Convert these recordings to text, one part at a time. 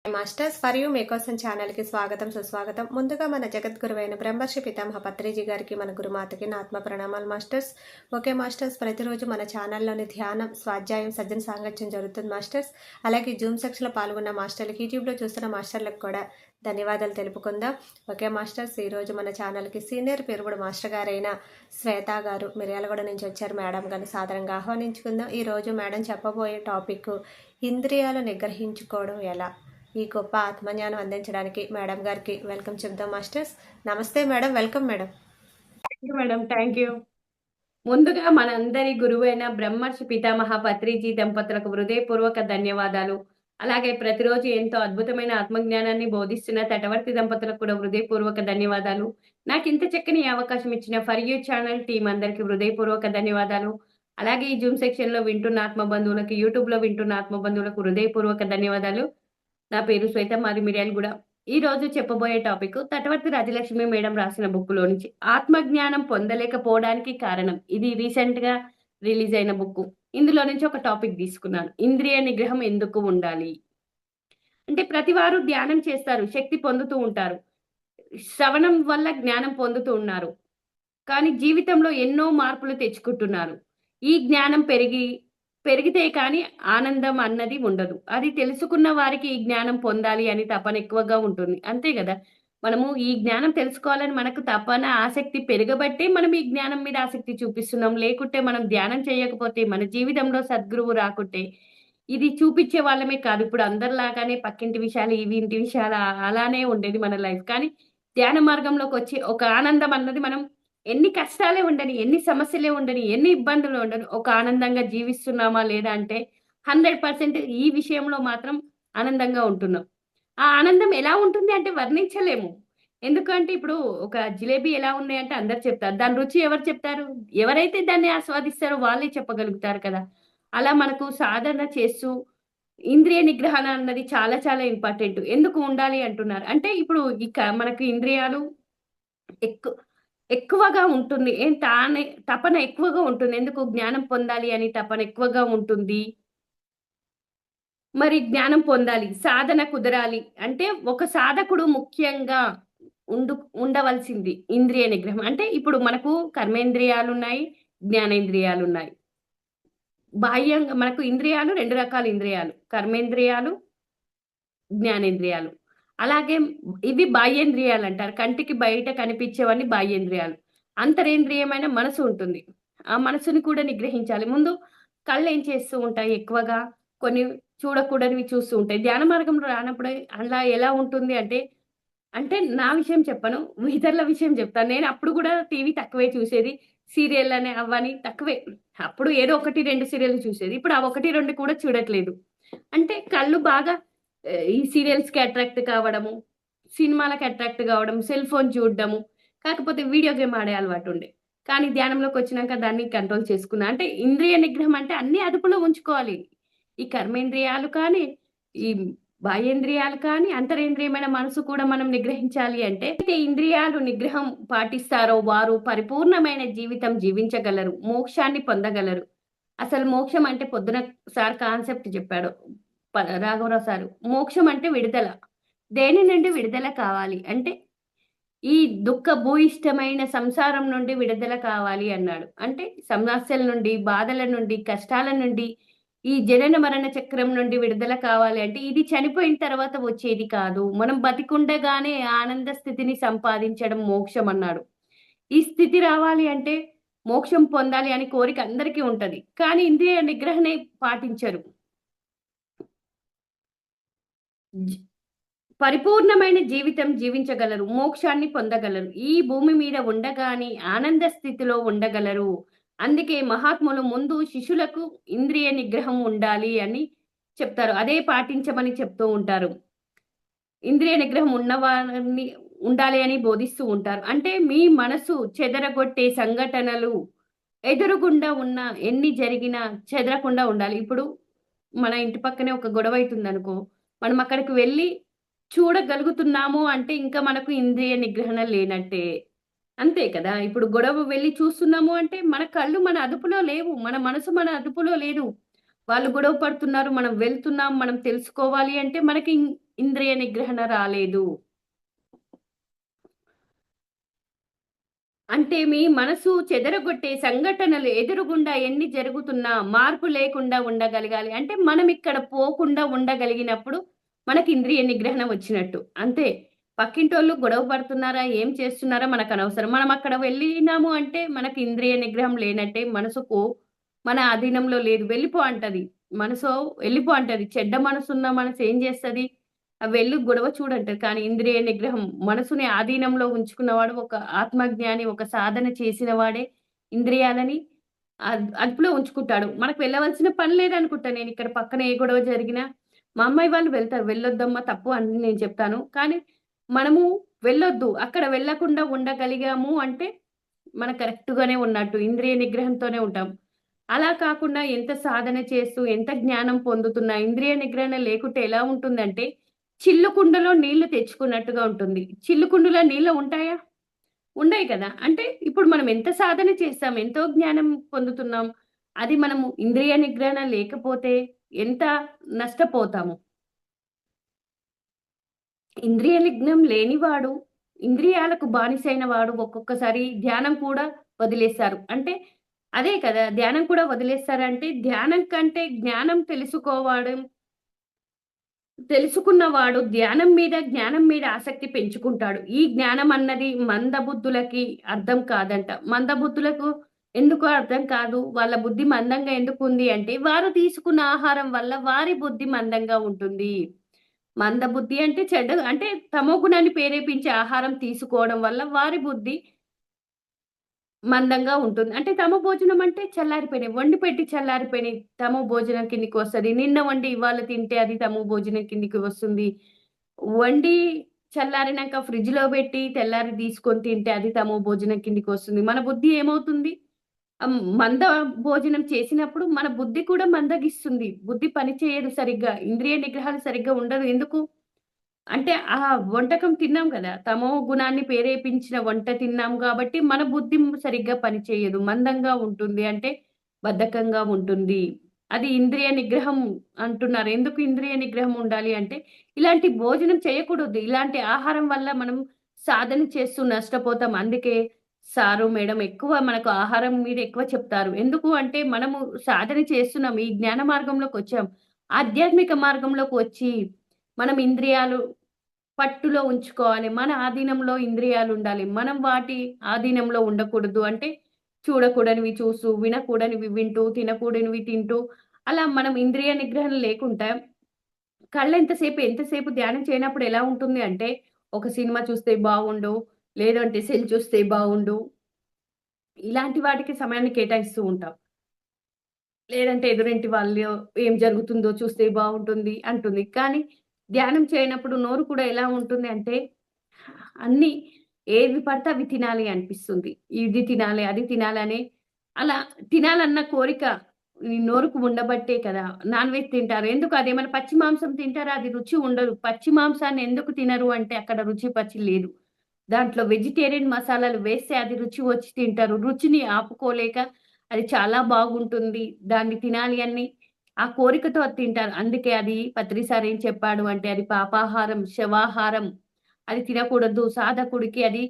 Masters for you మీకోసం ఛానల్కి స్వాగతం సుస్వాగతం. ముందుగా మన జగద్గురువైన బ్రహ్మర్షి పితామహ పత్రిజీ గారికి, మన గురుమాతకి నా ఆత్మ ప్రణామాలు మాస్టర్స్. ఓకే మాస్టర్స్, ప్రతిరోజు మన ఛానల్లోని ధ్యానం, స్వాధ్యాయం, సజ్జన సాంగత్యం జరుగుతుంది మాస్టర్స్. అలాగే జూమ్ సెక్షన్లో పాల్గొన్న మాస్టర్లకి, యూట్యూబ్లో చూస్తున్న మాస్టర్లకు కూడా ధన్యవాదాలు తెలుపుకుందాం. ఓకే మాస్టర్స్, ఈరోజు మన ఛానల్కి సీనియర్ పెరుగుడు మాస్టర్ గారైన శ్వేత గారు మిర్యాలగూడ నుంచి వచ్చారు. మేడం గారిని సాదరంగా ఆహ్వానించుకుందాం. ఈరోజు మేడం చెప్పబోయే టాపిక్ ఇంద్రియాలు నిగ్రహించుకోవడం ఎలా. ఈ గొప్ప ఆత్మజ్ఞానం అందించడానికి మేడం గారికి వెల్కమ్ చెప్దాం మాస్టర్స్. నమస్తే madam, welcome madam. Madam, thank you. ముందుగా మనందరి గురువైన బ్రహ్మర్షి పితామహ పత్రిజీ దంపతులకు హృదయపూర్వక ధన్యవాదాలు. అలాగే ప్రతిరోజు ఎంతో అద్భుతమైన ఆత్మజ్ఞానాన్ని బోధిస్తున్న తటవర్తి దంపతులకు కూడా హృదయపూర్వక ధన్యవాదాలు. నాకు ఇంత చక్కని అవకాశం ఇచ్చిన ఫర్ యూ ఛానల్ టీం అందరికి హృదయపూర్వక ధన్యవాదాలు. అలాగే ఈ జూమ్ సెక్షన్ లో వింటున్న ఆత్మబంధువులకు, యూట్యూబ్ లో వింటున్న ఆత్మబంధువులకు హృదయపూర్వక ధన్యవాదాలు. నా పేరు శ్వేత, మాది మిర్యాలగూడ. ఈ రోజు చెప్పబోయే టాపిక్ తటవర్తి రాజలక్ష్మి మేడం రాసిన బుక్ లో నుంచి ఆత్మజ్ఞానం పొందలేకపోవడానికి కారణం. ఇది రీసెంట్ గా రిలీజ్ అయిన బుక్. ఇందులో నుంచి ఒక టాపిక్ తీసుకున్నాను. ఇంద్రియ నిగ్రహం ఎందుకు ఉండాలి అంటే, ప్రతి వారు ధ్యానం చేస్తారు, శక్తి పొందుతూ ఉంటారు, శ్రవణం వల్ల జ్ఞానం పొందుతూ ఉన్నారు. కానీ జీవితంలో ఎన్నో మార్పులు తెచ్చుకుంటున్నారు. ఈ జ్ఞానం పెరిగితే కానీ ఆనందం అన్నది ఉండదు. అది తెలుసుకున్న వారికి ఈ జ్ఞానం పొందాలి అని తపన ఎక్కువగా ఉంటుంది. అంతే కదా! మనము ఈ జ్ఞానం తెలుసుకోవాలని మనకు తపన, ఆసక్తి పెరగబట్టే మనం ఈ జ్ఞానం మీద ఆసక్తి చూపిస్తున్నాం. లేకుంటే మనం ధ్యానం చేయకపోతే, మన జీవితంలో సద్గురువు రాకుంటే, ఇది చూపించే వాళ్ళమే కాదు. ఇప్పుడు అందరిలాగానే పక్కింటి విషయాలు, ఇవి ఇంటి విషయాలు అలానే ఉండేది మన లైఫ్. కానీ ధ్యాన మార్గంలోకొచ్చి ఒక ఆనందం అన్నది మనం ఎన్ని కష్టాలే ఉండని, ఎన్ని సమస్యలే ఉండని, ఎన్ని ఇబ్బందులు ఉండని, ఒక ఆనందంగా జీవిస్తున్నామా లేదా అంటే 100% ఈ విషయంలో మాత్రం ఆనందంగా ఉంటున్నాం. ఆ ఆనందం ఎలా ఉంటుంది అంటే వర్ణించలేము. ఎందుకంటే ఇప్పుడు ఒక జిలేబీ ఎలా ఉంది అంటే అందరూ చెప్తారు. దాని రుచి ఎవరు చెప్తారు? ఎవరైతే దాన్ని ఆస్వాదిస్తారో వాళ్ళే చెప్పగలుగుతారు కదా! అలా మనకు సాధన చేస్తూ ఇంద్రియ నిగ్రహణ అన్నది చాలా చాలా ఇంపార్టెంట్. ఎందుకు ఉండాలి అంటున్నారు? అంటే ఇప్పుడు మనకు ఇంద్రియాలు ఎక్కు ఎక్కువగా ఉంటుంది. తపన ఎక్కువగా ఉంటుంది. ఎందుకు? జ్ఞానం పొందాలి అని తపన ఎక్కువగా ఉంటుంది. మరి జ్ఞానం పొందాలి, సాధన కుదరాలి అంటే ఒక సాధకుడు ముఖ్యంగా ఉండు ఉండవలసింది ఇంద్రియ నిగ్రహం. అంటే ఇప్పుడు మనకు కర్మేంద్రియాలున్నాయి, జ్ఞానేంద్రియాలున్నాయి. బాహ్యంగా మనకు ఇంద్రియాలు 2 రకాల ఇంద్రియాలు. కర్మేంద్రియాలు, జ్ఞానేంద్రియాలు. అలాగే ఇవి బాహ్యేంద్రియాలంటారు. కంటికి బయట కనిపించేవన్నీ బాహ్యేంద్రియాలు. అంతరేంద్రియమైన మనసు ఉంటుంది. ఆ మనసుని కూడా నిగ్రహించాలి. ముందు కళ్ళేం చేస్తూ ఉంటాయి ఎక్కువగా, కొన్ని చూడకూడనివి చూస్తూ ఉంటాయి. ధ్యాన మార్గంలో రానప్పుడు అలా ఎలా ఉంటుంది అంటే, నా విషయం చెప్పను, ఇతరుల విషయం చెప్తాను. నేను అప్పుడు కూడా టీవీ తక్కువే చూసేది. సీరియల్లని అవ్వని తక్కువే. అప్పుడు ఏదో 1, 2 సీరియల్‌లు చూసేది. ఇప్పుడు ఆ 1, 2 కూడా చూడట్లేదు. అంటే కళ్ళు బాగా ఈ సీరియల్స్‌కి అట్రాక్ట్ కావడము, సినిమాలకి అట్రాక్ట్ కావడం, సెల్ ఫోన్ చూడడము, కాకపోతే వీడియో గేమ్ ఆడే అలవాటుండే. కానీ ధ్యానంలోకొచ్చినాక దాన్ని కంట్రోల్ చేసుకున్నా. అంటే ఇంద్రియ నిగ్రహం అంటే అన్నీ అదుపులో ఉంచుకోవాలి. ఈ కర్మేంద్రియాలు కానీ, ఈ బాహ్యేంద్రియాలు కానీ, అంతరేంద్రియమైన మనసు కూడా మనం నిగ్రహించాలి అంటే, అయితే ఇంద్రియాలు నిగ్రహం పాటిస్తారో వారు పరిపూర్ణమైన జీవితం జీవించగలరు, మోక్షాన్ని పొందగలరు. అసలు మోక్షం అంటే పొద్దున సార్ కాన్సెప్ట్ చెప్పాడు. రాఘవరావు సారు. మోక్షం అంటే విడుదల. దేని నుండి విడుదల కావాలి అంటే, ఈ దుఃఖ భూయిష్టమైన సంసారం నుండి విడుదల కావాలి అన్నాడు. అంటే సమస్యల నుండి, బాధల నుండి, కష్టాల నుండి, ఈ జనన మరణ చక్రం నుండి విడుదల కావాలి అంటే, ఇది చనిపోయిన తర్వాత వచ్చేది కాదు. మనం బతికుండగానే ఆనంద స్థితిని సంపాదించడం మోక్షం అన్నాడు. ఈ స్థితి రావాలి అంటే మోక్షం పొందాలి అని కోరిక అందరికీ ఉంటది. కానీ ఇంద్రియ నిగ్రహనే పాటించరు. జి పరిపూర్ణమైన జీవితం జీవించగలరు, మోక్షాన్ని పొందగలరు. ఈ భూమి మీద ఉండగానే ఆనంద స్థితిలో ఉండగలరు. అందుకే మహాత్ములు ముందు శిష్యులకు ఇంద్రియ నిగ్రహం ఉండాలి అని చెప్తారు. అదే పాటించమని చెప్తూ ఉంటారు. ఇంద్రియ నిగ్రహం ఉన్నవారిని ఉండాలి అని బోధిస్తూ ఉంటారు. అంటే మీ మనసు చెదరగొట్టే సంఘటనలు ఎదురుగుండా ఉన్న ఎన్ని జరిగినా చెదరకుండా ఉండాలి. ఇప్పుడు మన ఇంటి పక్కనే ఒక గొడవ అయితుందనుకో, మనం అక్కడికి వెళ్లి చూడగలుగుతున్నాము అంటే ఇంకా మనకు ఇంద్రియ నిగ్రహణ లేనట్టే. అంతే కదా! ఇప్పుడు గొడవ వెళ్లి చూస్తున్నాము అంటే మన కళ్ళు మన అదుపులో లేవు. మన మనసు మన అదుపులో లేదు. వాళ్ళు గొడవ పడుతున్నారు, మనం వెళ్తున్నాం, మనం తెలుసుకోవాలి అంటే మనకి ఇంద్రియ నిగ్రహణ రాలేదు. అంటే మీ మనసు చెదరగొట్టే సంఘటనలు ఎదురుగుండా ఎన్ని జరుగుతున్నా మార్పు లేకుండా ఉండగలగాలి. అంటే మనం ఇక్కడ పోకుండా ఉండగలిగినప్పుడు మనకి ఇంద్రియ నిగ్రహణ వచ్చినట్టు. అంతే. పక్కింటోళ్ళు గొడవ పడుతున్నారా? ఏం చేస్తున్నారా? మనకనవసరం. మనం అక్కడ వెళ్ళినాము అంటే మనకి ఇంద్రియ నిగ్రహం లేనట్టే. మనసుకు మన ఆధీనంలో లేదు. వెళ్ళిపో అంటది. మనసో వెళ్ళిపో అంటది. చెడ్డ మనసున్న మనసు ఏం చేస్తది? వెళ్ళు గొడవ చూడంటది. కానీ ఇంద్రియ నిగ్రహం మనసుని ఆధీనంలో ఉంచుకున్నవాడు ఒక ఆత్మజ్ఞాని, ఒక సాధన చేసిన వాడే ఇంద్రియాలని అదుపులో ఉంచుకుంటాడు. మనకు వెళ్ళవలసిన పని లేదనుకుంటా నేనిక్కడ పక్కన ఏ గొడవ జరిగినా, మా అమ్మాయి వాళ్ళు వెళ్తారు. వెళ్ళొద్దమ్మా తప్పు అని నేను చెప్తాను. కానీ మనము వెళ్ళొద్దు. అక్కడ వెళ్ళకుండా ఉండగలిగాము అంటే మనం కరెక్ట్‌గానే ఉన్నట్టు. ఇంద్రియ నిగ్రహంతోనే ఉంటాం. అలా కాకుండా ఎంత సాధన చేస్తూ, ఎంత జ్ఞానం పొందుతున్నా ఇంద్రియ నిగ్రహణ లేకుంటే ఎలా ఉంటుందంటే, చిల్లు కుండలో నీళ్లు తెచ్చుకున్నట్టుగా ఉంటుంది. చిల్లు కుండలో నీళ్లు ఉంటాయా? ఉండయి కదా! అంటే ఇప్పుడు మనం ఎంత సాధన చేస్తాం, ఎంతో జ్ఞానం పొందుతున్నాం. అది మనము ఇంద్రియ నిగ్రహణ లేకపోతే ఎంత నష్టపోతాము. ఇంద్రియ నిగ్రహం లేనివాడు, ఇంద్రియాలకు బానిసైన వాడు ఒక్కొక్కసారి ధ్యానం కూడా వదిలేస్తారు. అంటే అదే కదా! ధ్యానం కూడా వదిలేస్తారంటే ధ్యానం కంటే జ్ఞానం తెలుసుకున్నవాడు జ్ఞానం మీద ఆసక్తి పెంచుకుంటాడు. ఈ జ్ఞానం అన్నది మందబుద్ధులకి అర్థం కాదంట. మందబుద్ధులకు ఎందుకు అర్థం కాదు? వాళ్ళ బుద్ధి మందంగా ఎందుకుంది అంటే, వారు తీసుకున్న ఆహారం వల్ల వారి బుద్ధి మందంగా ఉంటుంది. మందబుద్ధి అంటే అంటే తమో గుణాన్ని ప్రేరేపించే ఆహారం తీసుకోవడం వల్ల వారి బుద్ధి మందంగా ఉంటుంది. అంటే తమో భోజనం అంటే చల్లారిపోయినాయి. వండి పెట్టి చల్లారిపోయినాయి. తమో భోజనం కిందకొస్తది. నిన్న వండి ఇవాళ తింటే అది తమో భోజనం కిందకి వస్తుంది. వండి చల్లారినాక ఫ్రిడ్జ్‌లో పెట్టి తెల్లారి తీసుకొని తింటే అది తమో భోజనం కిందకొస్తుంది. మన బుద్ధి ఏమవుతుంది? మంద భోజనం చేసినప్పుడు మన బుద్ధి కూడా మందగిస్తుంది. బుద్ధి పని చేయదు సరిగ్గా. ఇంద్రియ నిగ్రహాలు సరిగ్గా ఉండదు. ఎందుకు? అంటే ఆ వంటకం తిన్నాం గదా! తమో గుణాన్ని ప్రేరేపించిన వంట తిన్నాం గాబట్టి, మన బుద్ధి సరిగ్గా పనిచేయదు. మందంగా ఉంటుంది. అంటే బద్ధకంగా ఉంటుంది. అది ఇంద్రియ నిగ్రహం అంటున్నారు. ఎందుకు ఇంద్రియ నిగ్రహం ఉండాలి అంటే, ఇలాంటి భోజనం చేయకూడదు. ఇలాంటి ఆహారం వల్ల మనం సాధన చేస్తూ నష్టపోతాం. అందుకే సారు, మేడం ఎక్కువ మనకు ఆహారం మీద ఎక్కువ చెప్తారు. ఎందుకు అంటే, మనము సాధన చేస్తున్నాం. ఈ జ్ఞాన మార్గంలోకొచ్చాం. ఆధ్యాత్మిక మార్గంలోకి వచ్చి, మనం ఇంద్రియాలు పట్టులో ఉంచుకోవాలి. మన ఆధీనంలో ఇంద్రియాలుండాలి. మనం వాటి ఆధీనంలో ఉండకూడదు. అంటే చూడకూడనివి చూస్తూ, వినకూడనివి వింటూ, తినకూడనివి తింటూ, అలా మనం ఇంద్రియ నిగ్రహణ లేకుండా ఎంతసేపు ధ్యానం చేయనప్పుడు ఎలా ఉంటుంది అంటే, ఒక సినిమా చూస్తే బాగుండు, లేదంటే సెల్ చూస్తే బాగుండు, ఇలాంటి వాటికి సమయాన్ని కేటాయిస్తూ ఉంటాం. లేదంటే ఎదురింటి వాళ్ళు ఏం జరుగుతుందో చూస్తే బావుంటుంది అంటుంది. కానీ ధ్యానం చేయనప్పుడు నోరు కూడా ఎలా ఉంటుంది అంటే, అన్నీ ఏవి పడితే అవి తినాలి అనిపిస్తుంది. ఇది తినాలి, అది తినాలని అలా తినాలన్న కోరిక ఈ నోరుకు ఉండబట్టే కదా! నాన్ వెజ్ తింటారు. ఎందుకు అదేమైనా పచ్చి మాంసం తింటారా? అది రుచి ఉండదు. పచ్చి మాంసాన్ని ఎందుకు తినరు అంటే అక్కడ రుచి పచి లేదు. దాంట్లో వెజిటేరియన్ మసాలాలు వేస్తే అది రుచి వచ్చి తింటారు. రుచిని ఆపుకోలేక అది చాలా బాగుంటుంది. దాన్ని తినాలి అని ఆ కోరికతో అది తింటారు. అందుకే అది పత్రిసారి ఏం చెప్పాడు అంటే అది పాపాహారం, శవాహారం. అది తినకూడదు. సాధకుడికి అది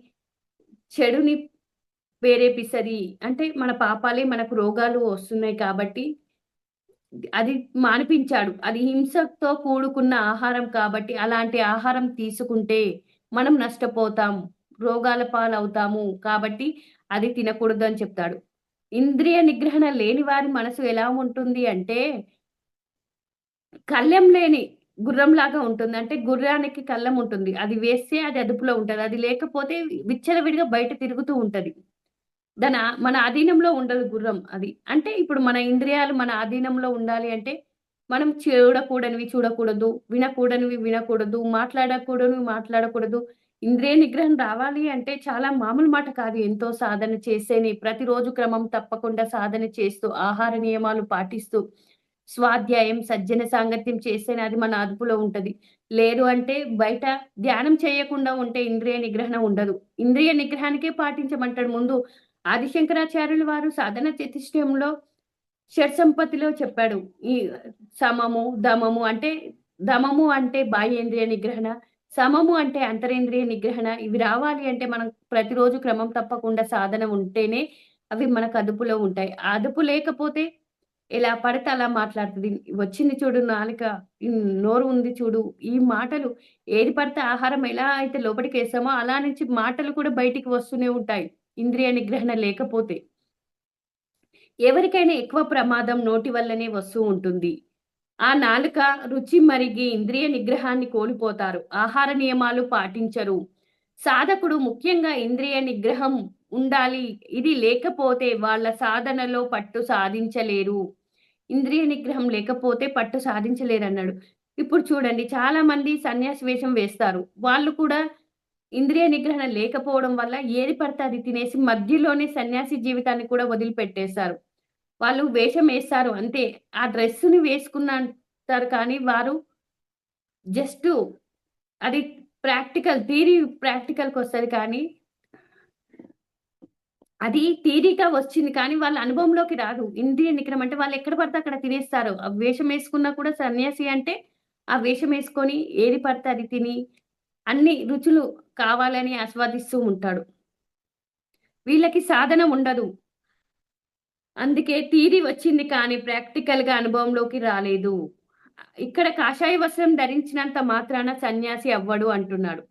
చెడుని ప్రేరేపిస్తది. అంటే మన పాపాలే మనకు రోగాలు వస్తున్నాయి కాబట్టి అది మానిపించాడు. అది హింసతో కూడుకున్న ఆహారం కాబట్టి అలాంటి ఆహారం తీసుకుంటే మనం నష్టపోతాం. రోగాల పాలవుతాము. కాబట్టి అది తినకూడదు అని చెప్తాడు. ఇంద్రియ నిగ్రహణ లేని వారి మనసు ఎలా ఉంటుంది అంటే కళ్ళెం లేని గుర్రంలాగా ఉంటుంది. అంటే గుర్రానికి కళ్ళెం ఉంటుంది. అది వేస్తే అది అదుపులో ఉంటది. అది లేకపోతే విచ్చలవిడిగా బయట తిరుగుతూ ఉంటది. మన ఆధీనంలో ఉండదు గుర్రం అది. అంటే ఇప్పుడు మన ఇంద్రియాలు మన ఆధీనంలో ఉండాలి అంటే, మనం చూడకూడనివి చూడకూడదు, వినకూడనివి వినకూడదు, మాట్లాడకూడనివి మాట్లాడకూడదు. ఇంద్రియ నిగ్రహం రావాలి అంటే చాలా మామూలు మాట కాదు. ఎంతో సాధన చేస్తేనే ప్రతిరోజు క్రమం తప్పకుండా సాధన చేస్తూ, ఆహార నియమాలు పాటిస్తూ, స్వాధ్యాయం, సజ్జన సాంగత్యం చేస్తేనే అది మన అదుపులో ఉంటది. లేదు అంటే బయట ధ్యానం చేయకుండా ఉంటే ఇంద్రియ నిగ్రహణ ఉండదు. ఇంద్రియ నిగ్రహానికే పాటించమంటాడు ముందు ఆదిశంకరాచార్యులు వారు సాధన చతుష్టయంలో షట్‌సంపత్తిలో చెప్పాడు. ఈ సమము, దమము అంటే దమము అంటే బాహ్యేంద్రియ నిగ్రహణ, సమము అంటే అంతరేంద్రియ నిగ్రహణ. ఇవి రావాలి అంటే మనం ప్రతిరోజు క్రమం తప్పకుండా సాధన ఉంటేనే అవి మనకు అదుపులో ఉంటాయి. ఆ అదుపు లేకపోతే ఎలా పడితే అలా మాట్లాడుతది. వచ్చింది చూడు నాలుక, నోరు ఉంది చూడు, ఈ మాటలు ఏది పడితే ఆహారం ఎలా అయితే లోపటికేసామో అలా నుంచి మాటలు కూడా బయటికి వస్తూనే ఉంటాయి. ఇంద్రియ నిగ్రహణ లేకపోతే. ఎవరికైనా ఎక్కువ ప్రమాదం నోటి వల్లనే వస్తూ ఉంటుంది. ఆ నాలుక రుచి మరిగి ఇంద్రియ నిగ్రహాన్ని కోల్పోతారు. ఆహార నియమాలు పాటించరు. సాధకుడు ముఖ్యంగా ఇంద్రియ నిగ్రహం ఉండాలి. ఇది లేకపోతే వాళ్ళ సాధనలో పట్టు సాధించలేరు. ఇంద్రియ నిగ్రహం లేకపోతే పట్టు సాధించలేరన్నాడు. ఇప్పుడు చూడండి చాలా మంది సన్యాసి వేషం వేస్తారు. వాళ్ళు కూడా ఇంద్రియ నిగ్రహణ లేకపోవడం వల్ల ఏది పడితే అది తినేసి మధ్యలోనే సన్యాసి జీవితాన్ని కూడా వదిలిపెట్టేశారు. వాళ్ళు వేషం ఏస్తారు అంతే. ఆ డ్రెస్‌ని వేసుకున్నంటారు కానీ వారు జస్టు అది థియరీ ప్రాక్టికల్‌కొస్తది కానీ అది థియరీగా వచ్చింది కానీ వాళ్ళ అనుభవంలోకి రాదు. ఇంద్రియ నిగ్రహం అంటే వాళ్ళు ఎక్కడ పడితే అక్కడ తినేస్తారు. ఆ వేషం ఏసుకున్నా కూడా సన్యాసి అంటే ఆ వేషం ఏసుకొని ఏది పడితే అది తిని అన్ని రుచులు కావాలని ఆస్వాదిస్తూ ఉంటాడు. వీళ్ళకి సాధన ఉండదు. అందుకే థియరీ వచ్చింది కానీ ప్రాక్టికల్‌గా అనుభవంలోకి రాలేదు. ఇక్కడ కాషాయ వస్త్రం ధరించినంత మాత్రాన సన్యాసి అవ్వడు అంటున్నాడు.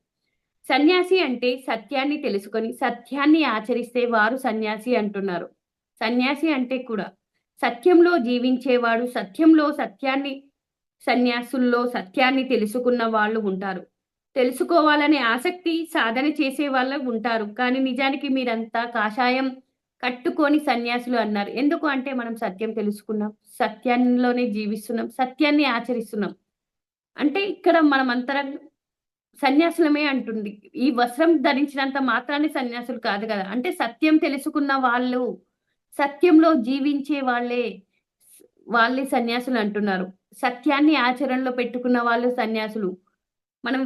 సన్యాసి అంటే సత్యాన్ని తెలుసుకొని, సత్యాన్ని ఆచరిస్తే వారు సన్యాసి అంటున్నారు. సన్యాసి అంటే కూడా సత్యంలో జీవించేవాడు, సన్యాసుల్లో సత్యాన్ని తెలుసుకున్న వాళ్ళు ఉంటారు. తెలుసుకోవాలనే ఆసక్తి సాధన చేసే వాళ్ళు ఉంటారు. కానీ నిజానికి మీరంతా కాషాయం కట్టుకొని సన్యాసులు అన్నారు. ఎందుకు అంటే మనం సత్యం తెలుసుకున్నాం. సత్యంలోనే జీవిస్తున్నాం. సత్యాన్ని ఆచరిస్తున్నాం. అంటే ఇక్కడ మనమంతరం సన్యాసులమే అంటుంది. ఈ వస్త్రం ధరించినంత మాత్రానే సన్యాసులు కాదు గదా! అంటే సత్యం తెలుసుకున్న వాళ్ళు, సత్యంలో జీవించే వాళ్ళే సన్యాసులంటున్నారు. సత్యాన్ని ఆచరణలో పెట్టుకున్న వాళ్ళు సన్యాసులు. మనం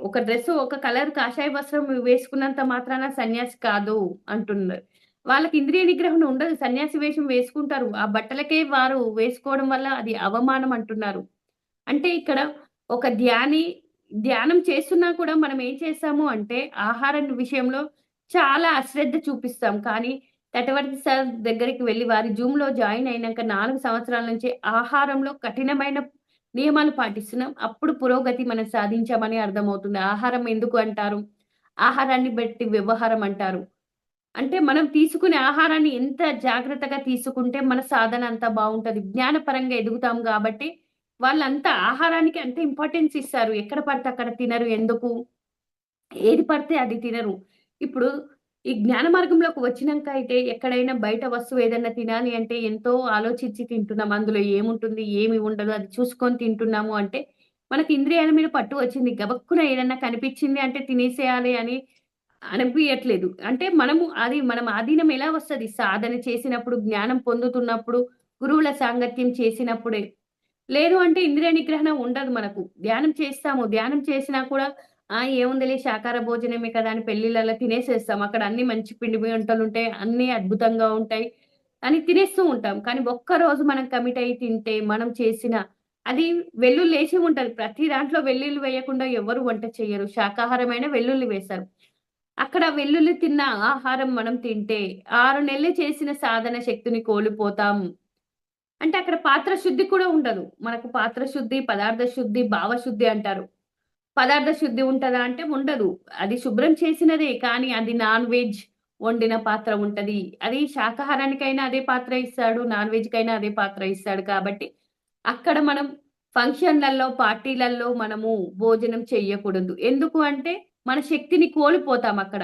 ఒక ఒక కలర్ కాషాయ వస్త్రం వేసుకున్నంత మాత్రాన సన్యాసి కాదు అంటున్నారు. వాళ్ళకి ఇంద్రియ నిగ్రహణ ఉండదు. సన్యాసి వేషం వేసుకుంటారు. ఆ బట్టలకే వారు వేసుకోవడం వల్ల అది అవమానం అంటున్నారు. అంటే ఇక్కడ ఒక ధ్యానం చేస్తున్నా కూడా మనం ఏం చేస్తాము అంటే, ఆహారం విషయంలో చాలా అశ్రద్ధ చూపిస్తాం. కానీ తటవర్తి సార్ దగ్గరికి వెళ్లి వారి జూమ్‌లో జాయిన్ అయినంక 4 సంవత్సరాల నుంచి ఆహారంలో కఠినమైన నియమాలు పాటిస్తున్నాం. అప్పుడు పురోగతి మనం సాధించామని అర్థమవుతుంది. ఆహారం ఎందుకు అంటారు? ఆహారాన్ని బట్టి వ్యవహారం అంటారు. అంటే మనం తీసుకునే ఆహారాన్ని ఎంత జాగ్రత్తగా తీసుకుంటే మన సాధన అంత బావుంటది. జ్ఞానపరంగా ఎదుగుతాం గాబట్టి వాళ్ళంతా ఆహారానికి అంత ఇంపార్టెన్స్ ఇస్తారు. ఎక్కడ పడితే అక్కడ తినరు. ఎందుకు? ఏది పడితే అది తినరు. ఇప్పుడు ఈ జ్ఞాన మార్గంలోకి వచ్చినంక అయితే ఎక్కడైనా బయట వస్తువు ఏదన్నా తినాలి అంటే ఎంతో ఆలోచించి తింటున్నాం. అందులో ఏముంటుంది? ఏమి ఉండదు? అది చూసుకొని తింటున్నాము అంటే మనకి ఇంద్రియాల మీద పట్టు వచ్చింది. గబక్కున ఏదన్నా కనిపించింది అంటే తినేసేయాలి అని అనిపియట్లేదు. అంటే మనం ఆధీనం ఎలా వస్తది? సాధన చేసినప్పుడు, జ్ఞానం పొందుతున్నప్పుడు, గురువుల సాంగత్యం చేసినప్పుడే. లేదు అంటే ఇంద్రియ నిగ్రహణ ఉండదు మనకు. ధ్యానం చేస్తాము. ధ్యానం చేసినా కూడా ఏముందిలే శాకాహార భోజనమే కదా! అని పెళ్ళిళ్ళలో తినేసేస్తాం. అక్కడ అన్ని మంచి పిండి వంటలుంటాయి. అన్నీ అద్భుతంగా ఉంటాయి. అని తినేస్తూ ఉంటాం. కానీ ఒక్కరోజు మనం కమిట్ అయ్యి తింటే మనం చేసిన అది వెల్లుల్లేసి ఉంటది. ప్రతి దాంట్లో వెల్లుల్లి వేయకుండా ఎవ్వరు వంట చెయ్యరు. శాకాహారమైన వెల్లుల్లి వేస్తారు. అక్కడ వెల్లుల్లి తిన్న ఆహారం మనం తింటే 6 నెలలు చేసిన సాధన శక్తిని కోల్పోతాం. అంటే అక్కడ పాత్ర శుద్ధి కూడా ఉండదు. మనకు పాత్ర శుద్ధి, పదార్థ శుద్ధి, భావశుద్ధి అంటారు. పదార్థ శుద్ధి ఉంటదా అంటే ఉండదు. అది శుభ్రం చేసినదే కానీ అది నాన్ వెజ్ వండిన పాత్ర ఉంటది. అది శాకాహారానికైనా అదే పాత్ర ఇస్తాడు. నాన్ వెజ్‌కైనా అదే పాత్ర ఇస్తాడు కాబట్టి అక్కడ మనం ఫంక్షన్‌లలో, పార్టీలలో మనము భోజనం చెయ్యకూడదు. ఎందుకు అంటే మన శక్తిని కోల్పోతాం అక్కడ.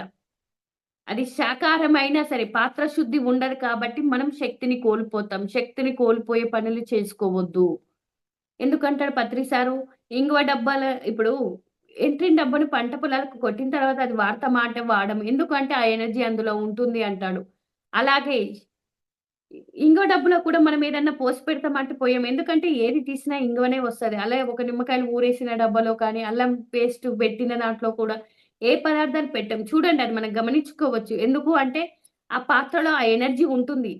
అది శాకాహారమైనా సరే పాత్ర శుద్ధి ఉండదు కాబట్టి మనం శక్తిని కోల్పోతాం. శక్తిని కోల్పోయే పనులు చేసుకోవద్దు. ఎందుకంటాడు పత్రి సారు, ఇంగువ డబ్బాల ఇప్పుడు ఎంట్రిన డబ్బాను పంట పొలాలకు కొట్టిన తర్వాత అది వాడతామా అంటే వాడము. ఎందుకంటే ఆ ఎనర్జీ అందులో ఉంటుంది అంటాడు. అలాగే ఇంగువ డబ్బులో కూడా మనం ఏదన్నా పోసి పెడతామంటే పోయం. ఎందుకంటే ఏది తీసినా ఇంగువనే వస్తది. అలాగే ఒక నిమ్మకాయలు ఊరేసిన డబ్బాలో కానీ, అల్లం పేస్ట్ పెట్టిన దాంట్లో కూడా ఏ పదార్థాలు పెట్టం. చూడండి అది మనం గమనించుకోవచ్చు. ఎందుకు అంటే ఆ పాత్రలో ఆ ఎనర్జీ ఉంటుంది.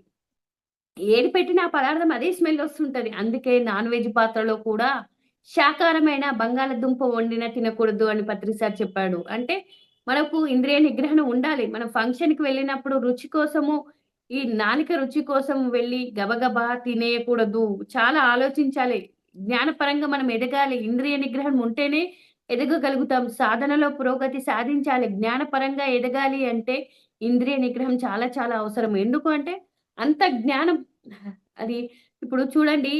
ఏది పెట్టినా ఆ పదార్థం అదే స్మెల్ వస్తుంటది. అందుకే నాన్ వెజ్ పాత్రలో కూడా శాకాహారమైన బంగాళదుంప వండిన తినకూడదు అని పత్రి సార్ చెప్పాడు. అంటే మనకు ఇంద్రియ నిగ్రహణ ఉండాలి. మనం ఫంక్షన్‌కి వెళ్ళినప్పుడు రుచి కోసము ఈ నాలుక రుచి కోసం వెళ్లి గబగబా తినేయకూడదు. చాలా ఆలోచించాలి. జ్ఞానపరంగా మనం ఎదగాలి. ఇంద్రియ నిగ్రహం ఉంటేనే ఎదగగలుగుతాం. సాధనలో పురోగతి సాధించాలి. జ్ఞానపరంగా ఎదగాలి అంటే ఇంద్రియ నిగ్రహం చాలా చాలా అవసరం. ఎందుకు అంటే అంత జ్ఞానం అది ఇప్పుడు చూడండి,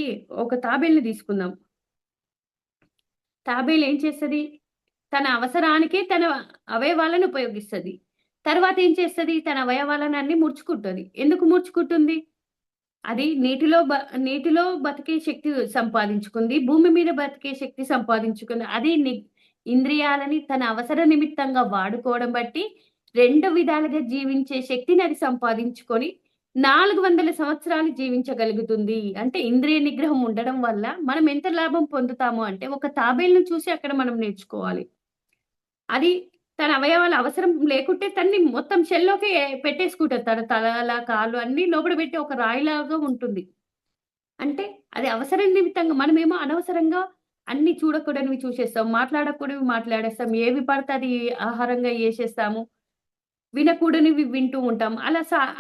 ఒక తాబేలుని తీసుకుందాం. తాబేలు ఏం చేస్తది? తన అవసరానికి తన అవయవాలను ఉపయోగిస్తది. తర్వాత ఏం చేస్తది? తన అవయవాలనన్నీ ముడుచుకుంటది. ఎందుకు ముడుచుకుంటుంది? అది నీటిలో బతికే శక్తి సంపాదించుకుంది. భూమి మీద బతికే శక్తి సంపాదించుకుంది. అది ఇంద్రియాలని తన అవసర నిమిత్తంగా వాడుకోవడం బట్టి 2 విధాలుగా జీవించే శక్తిని అది సంపాదించుకొని 400 సంవత్సరాలు జీవించగలుగుతుంది. అంటే ఇంద్రియ నిగ్రహం ఉండడం వల్ల మనం ఎంత లాభం పొందుతాము అంటే ఒక తాబేలుని చూసి అక్కడ మనం నేర్చుకోవాలి. అది తన అవయవాల అవసరం లేకుంటే తన్ని మొత్తం షెల్‌లోకే పెట్టేసుకుంటది. తన తల, కాళ్ళు అన్నీ లోపల పెట్టి ఒక రాయిలాగా ఉంటుంది. అంటే అది అవసరం నిమిత్తంగా మనమేమో అనవసరంగా అన్నీ చూడకూడనివి చూసేస్తాం. మాట్లాడకూడనివి మాట్లాడేస్తాం. ఏవి పడితే అది ఆహారంగా ఏసేస్తాము. వినకూడనివి వింటూ ఉంటాం.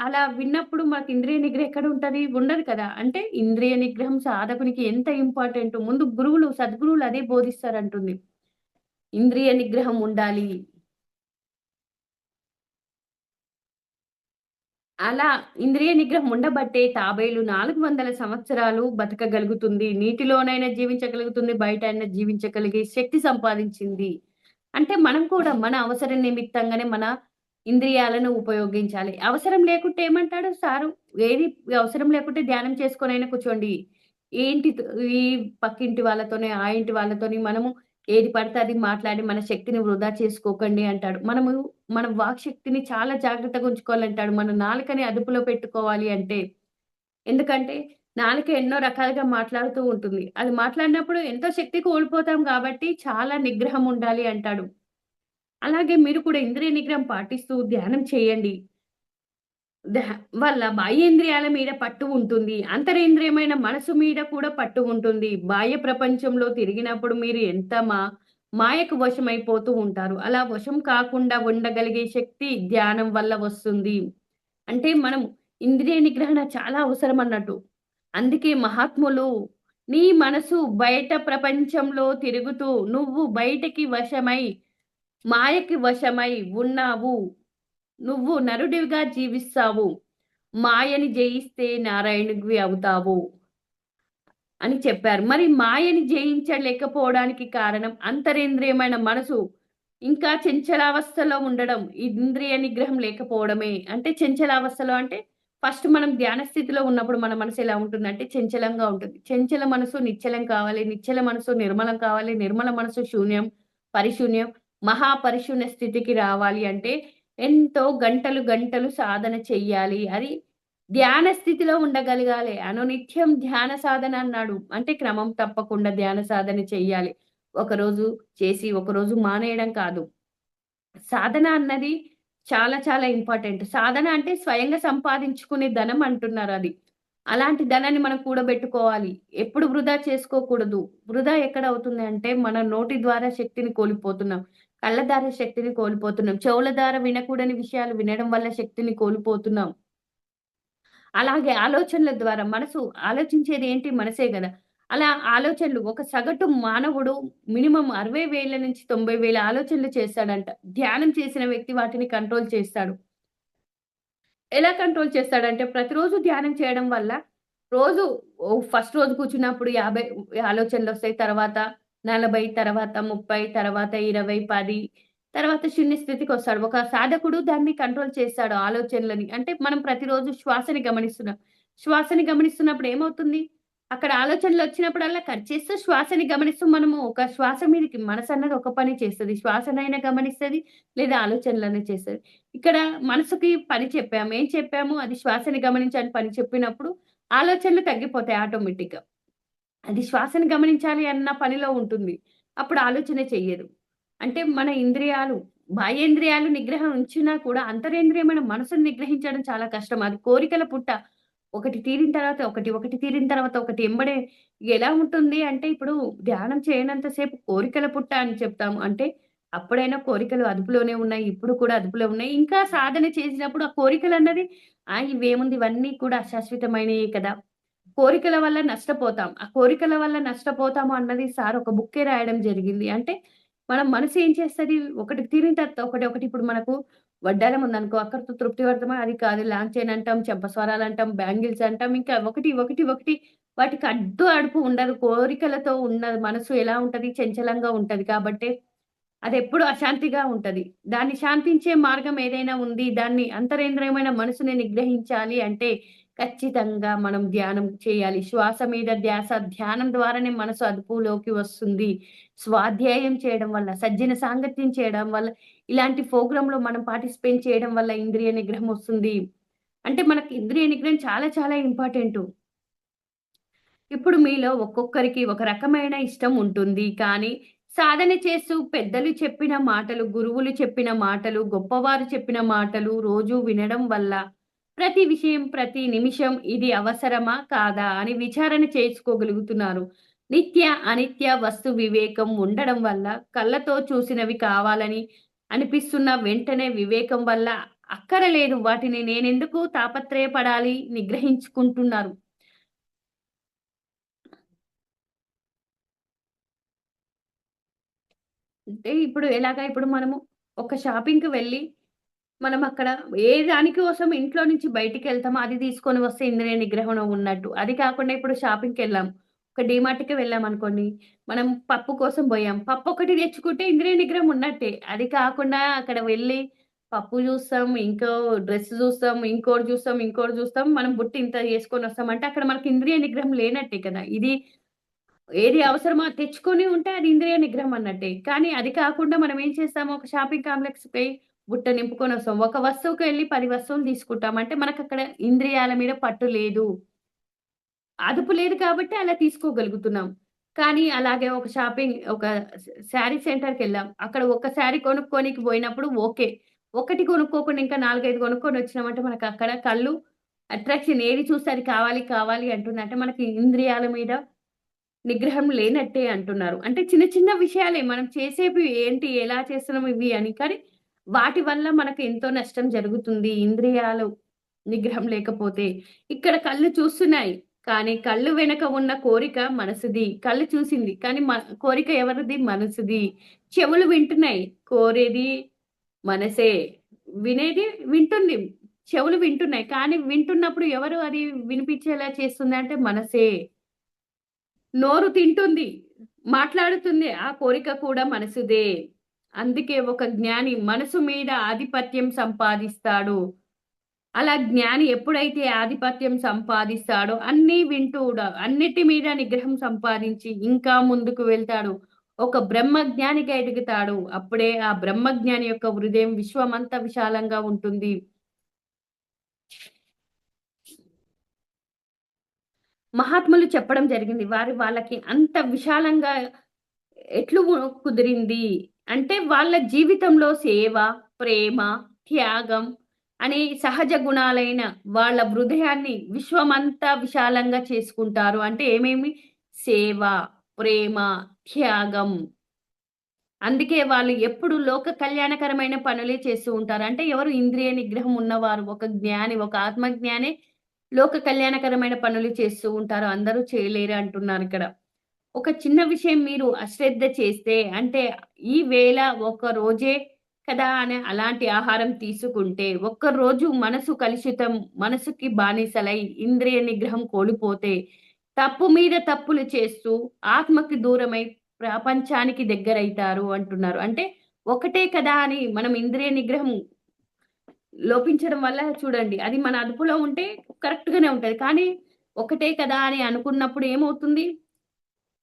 అలా విన్నప్పుడు మనకు ఇంద్రియ నిగ్రహం ఎక్కడుంటది? ఉండదు కదా! అంటే ఇంద్రియ నిగ్రహం సాధకునికి ఎంత ఇంపార్టెంటో ముందు సద్గురువులు అదే బోధిస్తారంటుంది. ఇంద్రియ నిగ్రహం ఉండాలి. అలా ఇంద్రియ నిగ్రహం ఉండబట్టే తాబేలు 400 సంవత్సరాలు బతకగలుగుతుంది. నీటిలోనైనా జీవించగలుగుతుంది. బయటైనా జీవించగలిగే శక్తి సంపాదించింది. అంటే మనం కూడా మన అవసరం నిమిత్తంగానే మన ఇంద్రియాలను ఉపయోగించాలి. అవసరం లేకుంటే ఏమంటాడు సారు? ఏది అవసరం లేకుంటే ధ్యానం చేసుకొనైనా కూర్చోండి. ఏంటి ఈ పక్కింటి వాళ్ళతోని, ఆ ఇంటి వాళ్ళతోని మనము ఏది పడితే అది మాట్లాడి మన శక్తిని వృధా చేసుకోకండి అంటాడు. మన వాక్ శక్తిని చాలా జాగ్రత్తగా ఉంచుకోవాలంటాడు. మన నాలుకని అదుపులో పెట్టుకోవాలి అంటే. ఎందుకంటే నాలుక ఎన్నో రకాలుగా మాట్లాడుతూ ఉంటుంది. అది మాట్లాడినప్పుడు ఎంతో శక్తి కోల్పోతాం కాబట్టి చాలా నిగ్రహం ఉండాలి అంటాడు. అలాగే మీరు కూడా ఇంద్రియ నిగ్రహం పాటిస్తూ ధ్యానం చేయండి. దహ వల్ల బాహ్యేంద్రియాల మీద పట్టు ఉంటుంది. అంతరేంద్రియమైన మనసు మీద కూడా పట్టు ఉంటుంది. బాహ్య ప్రపంచంలో తిరిగినప్పుడు మీరు ఎంత మాయకు వశమైపోతూ ఉంటారు. అలా వశం కాకుండా ఉండగలిగే శక్తి ధ్యానం వల్ల వస్తుంది. అంటే మనం ఇంద్రియ నిగ్రహణ చాలా అవసరం అన్నట్టు. అందుకే మహాత్ములు నీ మనసు బయట ప్రపంచంలో తిరుగుతూ నువ్వు బయటకి వశమై, మాయకి వశమై ఉన్నావు. నువ్వు నరుడివిగా జీవిస్తావు. మాయని జయిస్తే నారాయణుడివి అవుతావు అని చెప్పారు. మరి మాయని జయించలేకపోవడానికి కారణం అంతరేంద్రియమైన మనసు ఇంకా చంచలావస్థలో ఉండడం. ఇంద్రియ నిగ్రహం లేకపోవడమే. అంటే చంచలావస్థలో అంటే ఫస్ట్ మనం ధ్యాన స్థితిలో ఉన్నప్పుడు మన మనసు ఎలా ఉంటుందంటే చంచలంగా ఉంటుంది. చంచల మనసు నిశ్చలం కావాలి. నిశ్చల మనసు నిర్మలం కావాలి. నిర్మల మనసు శూన్యం, పరిశూన్యం, మహాపరిశూన్య స్థితికి రావాలి అంటే ఎంతో గంటలు గంటలు సాధన చెయ్యాలి. అది ధ్యాన స్థితిలో ఉండగలగాలి. అనునిత్యం ధ్యాన సాధన అన్నాడు. అంటే క్రమం తప్పకుండా ధ్యాన సాధన చెయ్యాలి. ఒకరోజు చేసి, ఒకరోజు మానేయడం కాదు. సాధన అన్నది చాలా చాలా ఇంపార్టెంట్. సాధన అంటే స్వయంగా సంపాదించుకునే ధనం అంటున్నారది. అలాంటి ధనాన్ని మనం కూడబెట్టుకోవాలి. ఎప్పుడు వృధా చేసుకోకూడదు. వృధా ఎక్కడవుతుంది అంటే మన నోటి ద్వారా శక్తిని కోల్పోతున్నాం. కళ్ళ ద్వారా శక్తిని కోల్పోతున్నాం. చెవుల ద్వారా వినకూడని విషయాలు వినడం వల్ల శక్తిని కోల్పోతున్నాం. అలాగే ఆలోచనల ద్వారా మనసు ఆలోచించేది ఏంటి? మనసే గదా! అలా ఆలోచనలు ఒక సగటు మానవుడు మినిమమ్ 60,000 నుంచి 90,000 ఆలోచనలు చేస్తాడంట. ధ్యానం చేసిన వ్యక్తి వాటిని కంట్రోల్ చేస్తాడు. ఎలా కంట్రోల్ చేస్తాడంటే ప్రతిరోజు ధ్యానం చేయడం వల్ల రోజు ఫస్ట్ రోజు కూర్చున్నప్పుడు 50 ఆలోచనలొస్తాయి. తర్వాత 40, తర్వాత 30, తర్వాత 20, 10 తర్వాత శూన్య స్థితికొస్తాడు. ఒక సాధకుడు దాన్ని కంట్రోల్ చేస్తాడు ఆలోచనలని. అంటే మనం ప్రతిరోజు శ్వాసని గమనిస్తున్నాం. శ్వాసని గమనిస్తున్నప్పుడు ఏమవుతుంది? అక్కడ ఆలోచనలొచ్చినప్పుడల్లా కట్ చేస్తూ శ్వాసని గమనిస్తూ మనము ఒక శ్వాస మీదకి మనసన్నది ఒక పని చేస్తది. శ్వాసనైనా గమనిస్తది లేదా ఆలోచనలనే చేస్తది. ఇక్కడ మనసుకి పని చెప్పాము. ఏం చెప్పాము? అది శ్వాసని గమనించని పని చెప్పినప్పుడు ఆలోచనలు తగ్గిపోతాయి ఆటోమేటిక్‌గా. అది శ్వాసని గమనించాలి అన్న పనిలో ఉంటుంది. అప్పుడు ఆలోచన చెయ్యదు. అంటే మన ఇంద్రియాలు, బాహ్యేంద్రియాలు నిగ్రహం ఉంచినా కూడా అంతరేంద్రియమైన మనసుని నిగ్రహించడం చాలా కష్టం. అది కోరికల పుట్ట. ఒకటి తీరిన తర్వాత ఒకటి, ఒకటి తీరిన తర్వాత ఒకటి ఎంబడే ఎలా ఉంటుంది అంటే ఇప్పుడు ధ్యానం చేయనంత సేపు కోరికల పుట్ట అని చెప్తాము. అంటే అప్పుడైనా కోరికలు అదుపులోనే ఉన్నాయి. ఇప్పుడు కూడా అదుపులో ఉన్నాయి. ఇంకా సాధన చేసినప్పుడు ఆ కోరికలన్నది ఇవేముంది ఇవన్నీ కూడా అశాశ్వతమైనయే కదా! కోరికల వల్ల నష్టపోతాం. ఆ కోరికల వల్ల నష్టపోతాము అన్నది సార్ ఒక బుక్కే రాయడం జరిగింది. అంటే మన మనసు ఏం చేస్తది? ఒకటి తీరిన తర్వాత ఒకటి, ఒకటి ఇప్పుడు మనకు వడ్డానం ఉందనుకో అక్కడితో తృప్తి పడతామా? అది కాదు. లాంగ్ చైన్ అంటాం, చెంపస్వరాలంటాం, బ్యాంగిల్స్ అంటాం. ఇంకా ఒకటి, ఒకటి, ఒకటి వాటికి అడ్డు అదుపు ఉండదు. కోరికలతో ఉన్న మనసు ఎలా ఉంటది? చంచలంగా ఉంటది. కాబట్టే అదెప్పుడు అశాంతిగా ఉంటది. దాన్ని శాంతించే మార్గం ఏదైనా ఉంది. దాన్ని అంతరేంద్రియమైన మనసుని నిగ్రహించాలి అంటే ఖచ్చితంగా మనం ధ్యానం చేయాలి. శ్వాస మీద ధ్యాస ధ్యానం ద్వారానే మనసు అదుపులోకి వస్తుంది. స్వాధ్యాయం చేయడం వల్ల, సజ్జన సాంగత్యం చేయడం వల్ల, ఇలాంటి ప్రోగ్రామ్‌లో మనం పార్టిసిపేట్ చేయడం వల్ల ఇంద్రియ నిగ్రహం వస్తుంది. అంటే మనకి ఇంద్రియ నిగ్రహం చాలా చాలా ఇంపార్టెంటు. ఇప్పుడు మీలో ఒక్కొక్కరికి ఒక రకమైన ఇష్టం ఉంటుంది. కానీ సాధన చేస్తూ పెద్దలు చెప్పిన మాటలు, గురువులు చెప్పిన మాటలు, గొప్పవారు చెప్పిన మాటలు రోజు వినడం వల్ల ప్రతి విషయం, ప్రతి నిమిషం ఇది అవసరమా? కాదా? అని విచారణ చేసుకోగలుగుతున్నారు. నిత్య, అనిత్య వస్తు వివేకం ఉండడం వల్ల కళ్ళతో చూసినవి కావాలని అనిపిస్తున్న వెంటనే వివేకం వల్ల అక్కరలేదు వాటిని నేనెందుకు తాపత్రయపడాలి నిగ్రహించుకుంటున్నారు. అంటే ఇప్పుడు ఎలాగా ఇప్పుడు మనము ఒక షాపింగ్‌కి వెళ్ళి, మనం అక్కడ ఏ దాని కోసం ఇంట్లో నుంచి బయటికెళ్తామో అది తీసుకొని వస్తే ఇంద్రియ నిగ్రహణం ఉన్నట్టు. అది కాకుండా ఇప్పుడు షాపింగ్‌కెళ్ళాం. ఒక డీమార్ట్‌కి వెళ్ళామనుకోండి. మనం పప్పు కోసం బోయాం. పప్పు ఒకటి తెచ్చుకుంటే ఇంద్రియ నిగ్రహం ఉన్నట్టే. అది కాకుండా అక్కడ వెళ్ళి పప్పు జూస్తాం, ఇంకో డ్రెస్ జూస్తాం, ఇంకోటి జూస్తాం, ఇంకోటి జూస్తాం. మనం బుట్ట ఇంత చేసుకొనొస్తాం అంటే అక్కడ మనకి ఇంద్రియ నిగ్రహం లేనట్టే కదా! ఇది ఏది అవసరమో అది తెచ్చుకొని ఉంటే అది ఇంద్రియ నిగ్రహం అన్నట్టే. కానీ అది కాకుండా మనం ఏం చేస్తాము ఒక షాపింగ్ కాంప్లెక్స్‌కి బుట్ట నింపుకొనొస్తాం. ఒక వస్తువుకెళ్ళి 10 వస్తువులు తీసుకుంటాం. అంటే మనకక్కడ ఇంద్రియాల మీద పట్టు లేదు. అదుపు లేదు కాబట్టి అలా తీసుకోగలుగుతున్నాం. కానీ అలాగే ఒక ఒక శారీ సెంటర్‌కెళ్ళాం. అక్కడ ఒక శారీ కొనుక్కోనికి పోయినప్పుడు ఓకే. ఒకటి కొనుక్కోకుండా ఇంకా 4, 5 కొనుక్కొనొచ్చినామంటే మనకక్కడ కళ్ళు అట్రాక్షన్ ఏది చూస్తే అది కావాలి, కావాలి అంటుంది. అంటే మనకి ఇంద్రియాల మీద నిగ్రహం లేనట్టే అంటున్నారు. అంటే చిన్న చిన్న విషయాలే మనం చేసేవి ఏంటి? ఎలా చేస్తున్నాం ఇవి అని. కానీ వాటి వల్ల మనకు ఎంతో నష్టం జరుగుతుంది. ఇంద్రియాలు నిగ్రహం లేకపోతే. ఇక్కడ కళ్ళు చూస్తున్నాయి. కానీ కళ్ళు వెనక ఉన్న కోరిక మనసుది. కళ్ళు చూసింది. కానీ కోరిక ఎవరిది? మనసుది. చెవులు వింటున్నాయి. కోరేది మనసే. వినేది వింటుంది. చెవులు వింటున్నాయి. కానీ వింటున్నప్పుడు ఎవరు అది వినిపించేలా చేస్తుందంటే మనసే. నోరు తింటుంది. మాట్లాడుతుంది. ఆ కోరిక కూడా మనసుదే. అందుకే ఒక జ్ఞాని మనసు మీద ఆధిపత్యం సంపాదిస్తాడు. అలా జ్ఞాని ఎప్పుడైతే ఆధిపత్యం సంపాదిస్తాడో అన్నీ అన్నిటి మీద నిగ్రహం సంపాదించి ఇంకా ముందుకు వెళ్తాడు. ఒక బ్రహ్మజ్ఞానిగా ఎదుగుతాడు. అప్పుడే ఆ బ్రహ్మజ్ఞాని యొక్క హృదయం విశ్వమంతా విశాలంగా ఉంటుంది. మహాత్ములు చెప్పడం జరిగింది. వాళ్ళకి అంత విశాలంగా ఎట్లు కుదిరింది అంటే వాళ్ళ జీవితంలో సేవ, ప్రేమ, త్యాగం అనే సహజ గుణాలైన వాళ్ళ హృదయాన్ని విశ్వమంతా విశాలంగా చేసుకుంటారు. అంటే ఏమేమి సేవ, ప్రేమ, త్యాగం. అందుకే వాళ్ళు ఎప్పుడు లోక కళ్యాణకరమైన పనులే చేస్తూ ఉంటారు. అంటే ఎవరు ఇంద్రియ నిగ్రహం ఉన్నవారు, ఒక జ్ఞాని, ఒక ఆత్మజ్ఞానే లోక కళ్యాణకరమైన పనులు చేస్తూ ఉంటారు. అందరూ చేయలేరు అంటున్నారిక్కడ. ఒక చిన్న విషయం మీరు అశ్రద్ధ చేస్తే అంటే ఈ వేళ ఒక రోజే కదా అని అలాంటి ఆహారం తీసుకుంటే ఒక్కరోజు మనసు కలుషితం, మనసుకి బానిసలై ఇంద్రియ నిగ్రహం కోల్పోతే తప్పు మీద తప్పులు చేస్తూ ఆత్మకి దూరమై ప్రపంచానికి దగ్గరైతారు అంటున్నారు. అంటే ఒకటే కదా అని మనం ఇంద్రియ నిగ్రహం లోపించడం వల్ల చూడండి అది మన అదుపులో ఉంటే కరెక్ట్‌గానే ఉంటది. కానీ ఒకటే కదా అని అనుకున్నప్పుడు ఏమవుతుంది?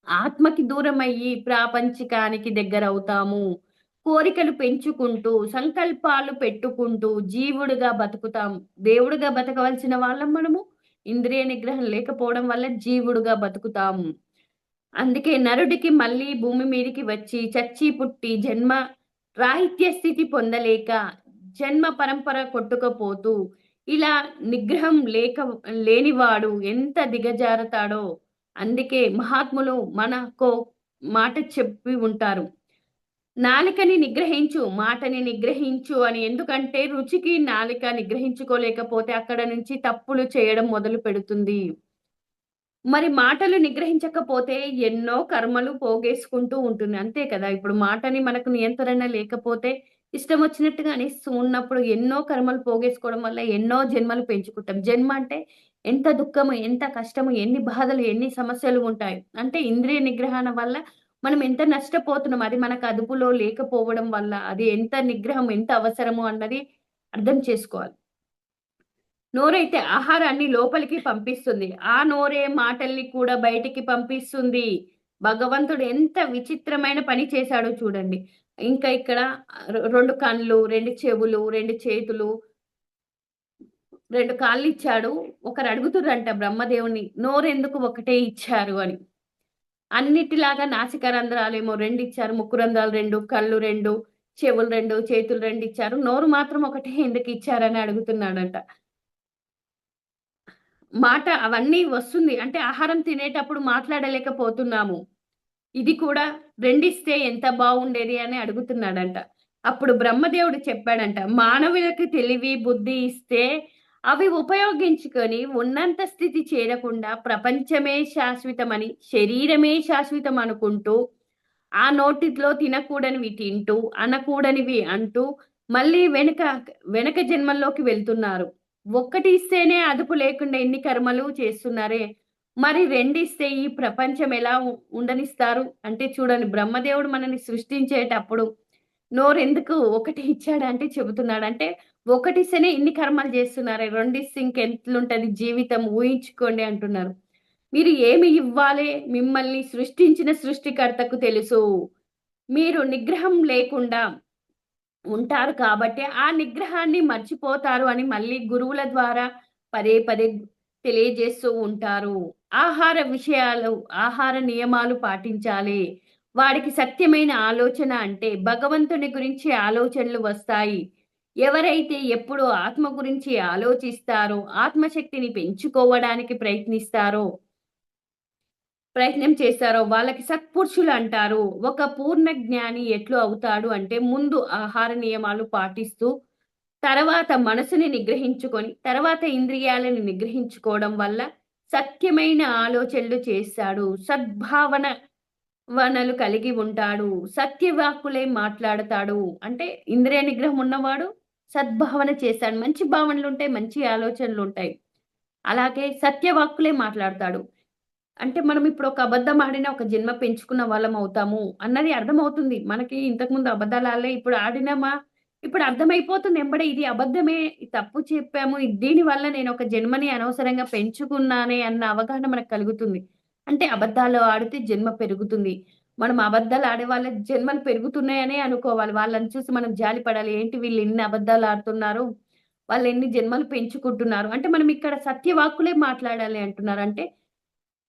ఆత్మకి దూరమయ్యి ప్రాపంచికానికి దగ్గరవుతాము. కోరికలు పెంచుకుంటూ, సంకల్పాలు పెట్టుకుంటూ జీవుడుగా బతుకుతాం. దేవుడుగా బతకవలసిన వాళ్ళం మనము. ఇంద్రియ నిగ్రహం లేకపోవడం వల్ల జీవుడుగా బతుకుతాం. అందుకే నరుడికి మళ్ళీ భూమి మీదికి వచ్చి, చచ్చి పుట్టి రాహిత్య స్థితి పొందలేక, జన్మ పరంపర కొట్టుకుపోతూ, ఇలా నిగ్రహం లేనివాడు ఎంత దిగజారుతాడో. అందుకే మహాత్ములు మనకో మాట చెప్పి ఉంటారు. నాలికని నిగ్రహించు, మాటని నిగ్రహించు అని. ఎందుకంటే రుచికి నాలిక నిగ్రహించుకోలేకపోతే అక్కడ నుంచి తప్పులు చేయడం మొదలుపెడుతుంది. మరి మాటలు నిగ్రహించకపోతే ఎన్నో కర్మలు పోగేసుకుంటూ ఉంటుంది. అంతే కదా! ఇప్పుడు మాటని మనకు నియంత్రణ లేకపోతే ఇష్టం వచ్చినట్టుగా అనేస్తూ ఉన్నప్పుడు ఎన్నో కర్మలు పోగేసుకోవడం వల్ల ఎన్నో జన్మలు పెంచుకుంటాం. జన్మ అంటే ఎంత దుఃఖము, ఎంత కష్టము, ఎన్ని బాధలు, ఎన్ని సమస్యలు ఉంటాయి. అంటే ఇంద్రియ నిగ్రహణ వల్ల మనం ఎంత నష్టపోతున్నాం. అది మనకు అదుపులో లేకపోవడం వల్ల అది ఎంత నిగ్రహం, ఎంత అవసరము అన్నది అర్థం చేసుకోవాలి. నోరైతే ఆహారాన్ని లోపలికి పంపిస్తుంది. ఆ నోరే మాటల్ని కూడా బయటికి పంపిస్తుంది. భగవంతుడు ఎంత విచిత్రమైన పని చేశాడో చూడండి. ఇంకా ఇక్కడ 2 కళ్ళు, 2 చెవులు, 2 చేతులు, 2 కాళ్ళిచ్చాడు. ఒకరు అడుగుతుర్రంట బ్రహ్మదేవుని, నోరెందుకు ఒకటే ఇచ్చారు అని. అన్నిటిలాగా నాసిక రంధ్రాలేమో 2 ఇచ్చారు. ముక్కు రంధ్రాలు 2, కళ్ళు 2, చెవులు 2, చేతులు 2 ఇచ్చారు. నోరు మాత్రం ఒకటే ఎందుకు ఇచ్చారని అడుగుతున్నాడంట. మాట అవన్నీ వస్తుంది. అంటే ఆహారం తినేటప్పుడు మాట్లాడలేకపోతున్నాము. ఇది కూడా రెండిస్తే ఎంత బావుండేది అని అడుగుతున్నాడంట. అప్పుడు బ్రహ్మదేవుడు చెప్పాడంట, మానవులకు తెలివి, బుద్ధి ఇస్తే అవి ఉపయోగించుకొని ఉన్నంత స్థితి చేరకుండా ప్రపంచమే శాశ్వతమని, శరీరమే శాశ్వతం అనుకుంటూ, ఆ నోటిలో తినకూడనివి తింటూ, అనకూడనివి అంటూ, మళ్ళీ వెనక జన్మల్లోకి వెళ్తున్నారు. ఒక్కటి ఇస్తేనే అదుపు లేకుండా ఇన్ని కర్మలు చేస్తున్నారే! మరి రెండిస్తే ఈ ప్రపంచం ఎలా ఉండనిస్తారు? అంటే చూడండి, బ్రహ్మదేవుడు మనల్ని సృష్టించేటప్పుడు నోరెందుకు ఒకటి ఇచ్చాడంటే చెబుతున్నాడు. అంటే ఒకటిస్తేనే ఇన్ని కర్మలు చేస్తున్నారే, రెండిస్తే ఇంకెట్లుంటది జీవితం ఊహించుకోండి అంటున్నారు. మీరు ఏమి ఇవ్వాలే మిమ్మల్ని సృష్టించిన సృష్టికర్తకు తెలుసు. మీరు నిగ్రహం లేకుండా ఉంటారు కాబట్టి, ఆ నిగ్రహాన్ని మర్చిపోతారు అని మళ్ళీ గురువుల ద్వారా పదే పదే తెలియజేస్తూ ఉంటారు. ఆహార విషయాలు, ఆహార నియమాలు పాటించాలి. వాడికి సత్యమైన ఆలోచన అంటే భగవంతుని గురించి ఆలోచనలు వస్తాయి. ఎవరైతే ఎప్పుడూ ఆత్మ గురించి ఆలోచిస్తారో, ఆత్మశక్తిని పెంచుకోవడానికి ప్రయత్నం చేస్తారో వాళ్ళకి సత్పురుషులు అంటారు. ఒక పూర్ణ జ్ఞాని ఎట్లు అవుతాడు అంటే ముందు ఆహార నియమాలు పాటిస్తూ, తర్వాత మనసుని నిగ్రహించుకొని, తర్వాత ఇంద్రియాలను నిగ్రహించుకోవడం వల్ల సత్యమైన ఆలోచనలు చేస్తాడు. వనలు కలిగి ఉంటాడు. సత్యవాక్కులే మాట్లాడతాడు. అంటే ఇంద్రియ నిగ్రహం ఉన్నవాడు సద్భావన చేస్తాడు. మంచి భావనలుంటాయి, మంచి ఆలోచనలుంటాయి. అలాగే సత్యవాక్కులే మాట్లాడతాడు. అంటే మనం ఇప్పుడు ఒక అబద్ధం ఆడినా ఒక జన్మ పెంచుకున్న వాళ్ళం అవుతాము అన్నది అర్థమవుతుంది. మనకి ఇంతకుముందు అబద్ధాలు ఆడలే, ఇప్పుడు ఆడినామా, ఇప్పుడు అర్థమైపోతుంది ఎంబడే ఇది అబద్ధమే, ఇది తప్పు చెప్పాము, దీని వల్ల నేను ఒక జన్మని అనవసరంగా పెంచుకున్నానే అన్న అవగాహన మనకు కలుగుతుంది. అంటే అబద్ధాలు ఆడితే జన్మ పెరుగుతుంది. మనం అబద్ధాలు ఆడే వాళ్ళ జన్మలు పెరుగుతున్నాయనే అనుకోవాలి. వాళ్ళని చూసి మనం జాలి పడాలి. ఏంటి వీళ్ళు ఎన్ని అబద్ధాలు ఆడుతున్నారు, వాళ్ళు ఎన్ని జన్మలు పెంచుకుంటున్నారు. అంటే మనం ఇక్కడ సత్యవాక్కులే మాట్లాడాలి అంటున్నారు. అంటే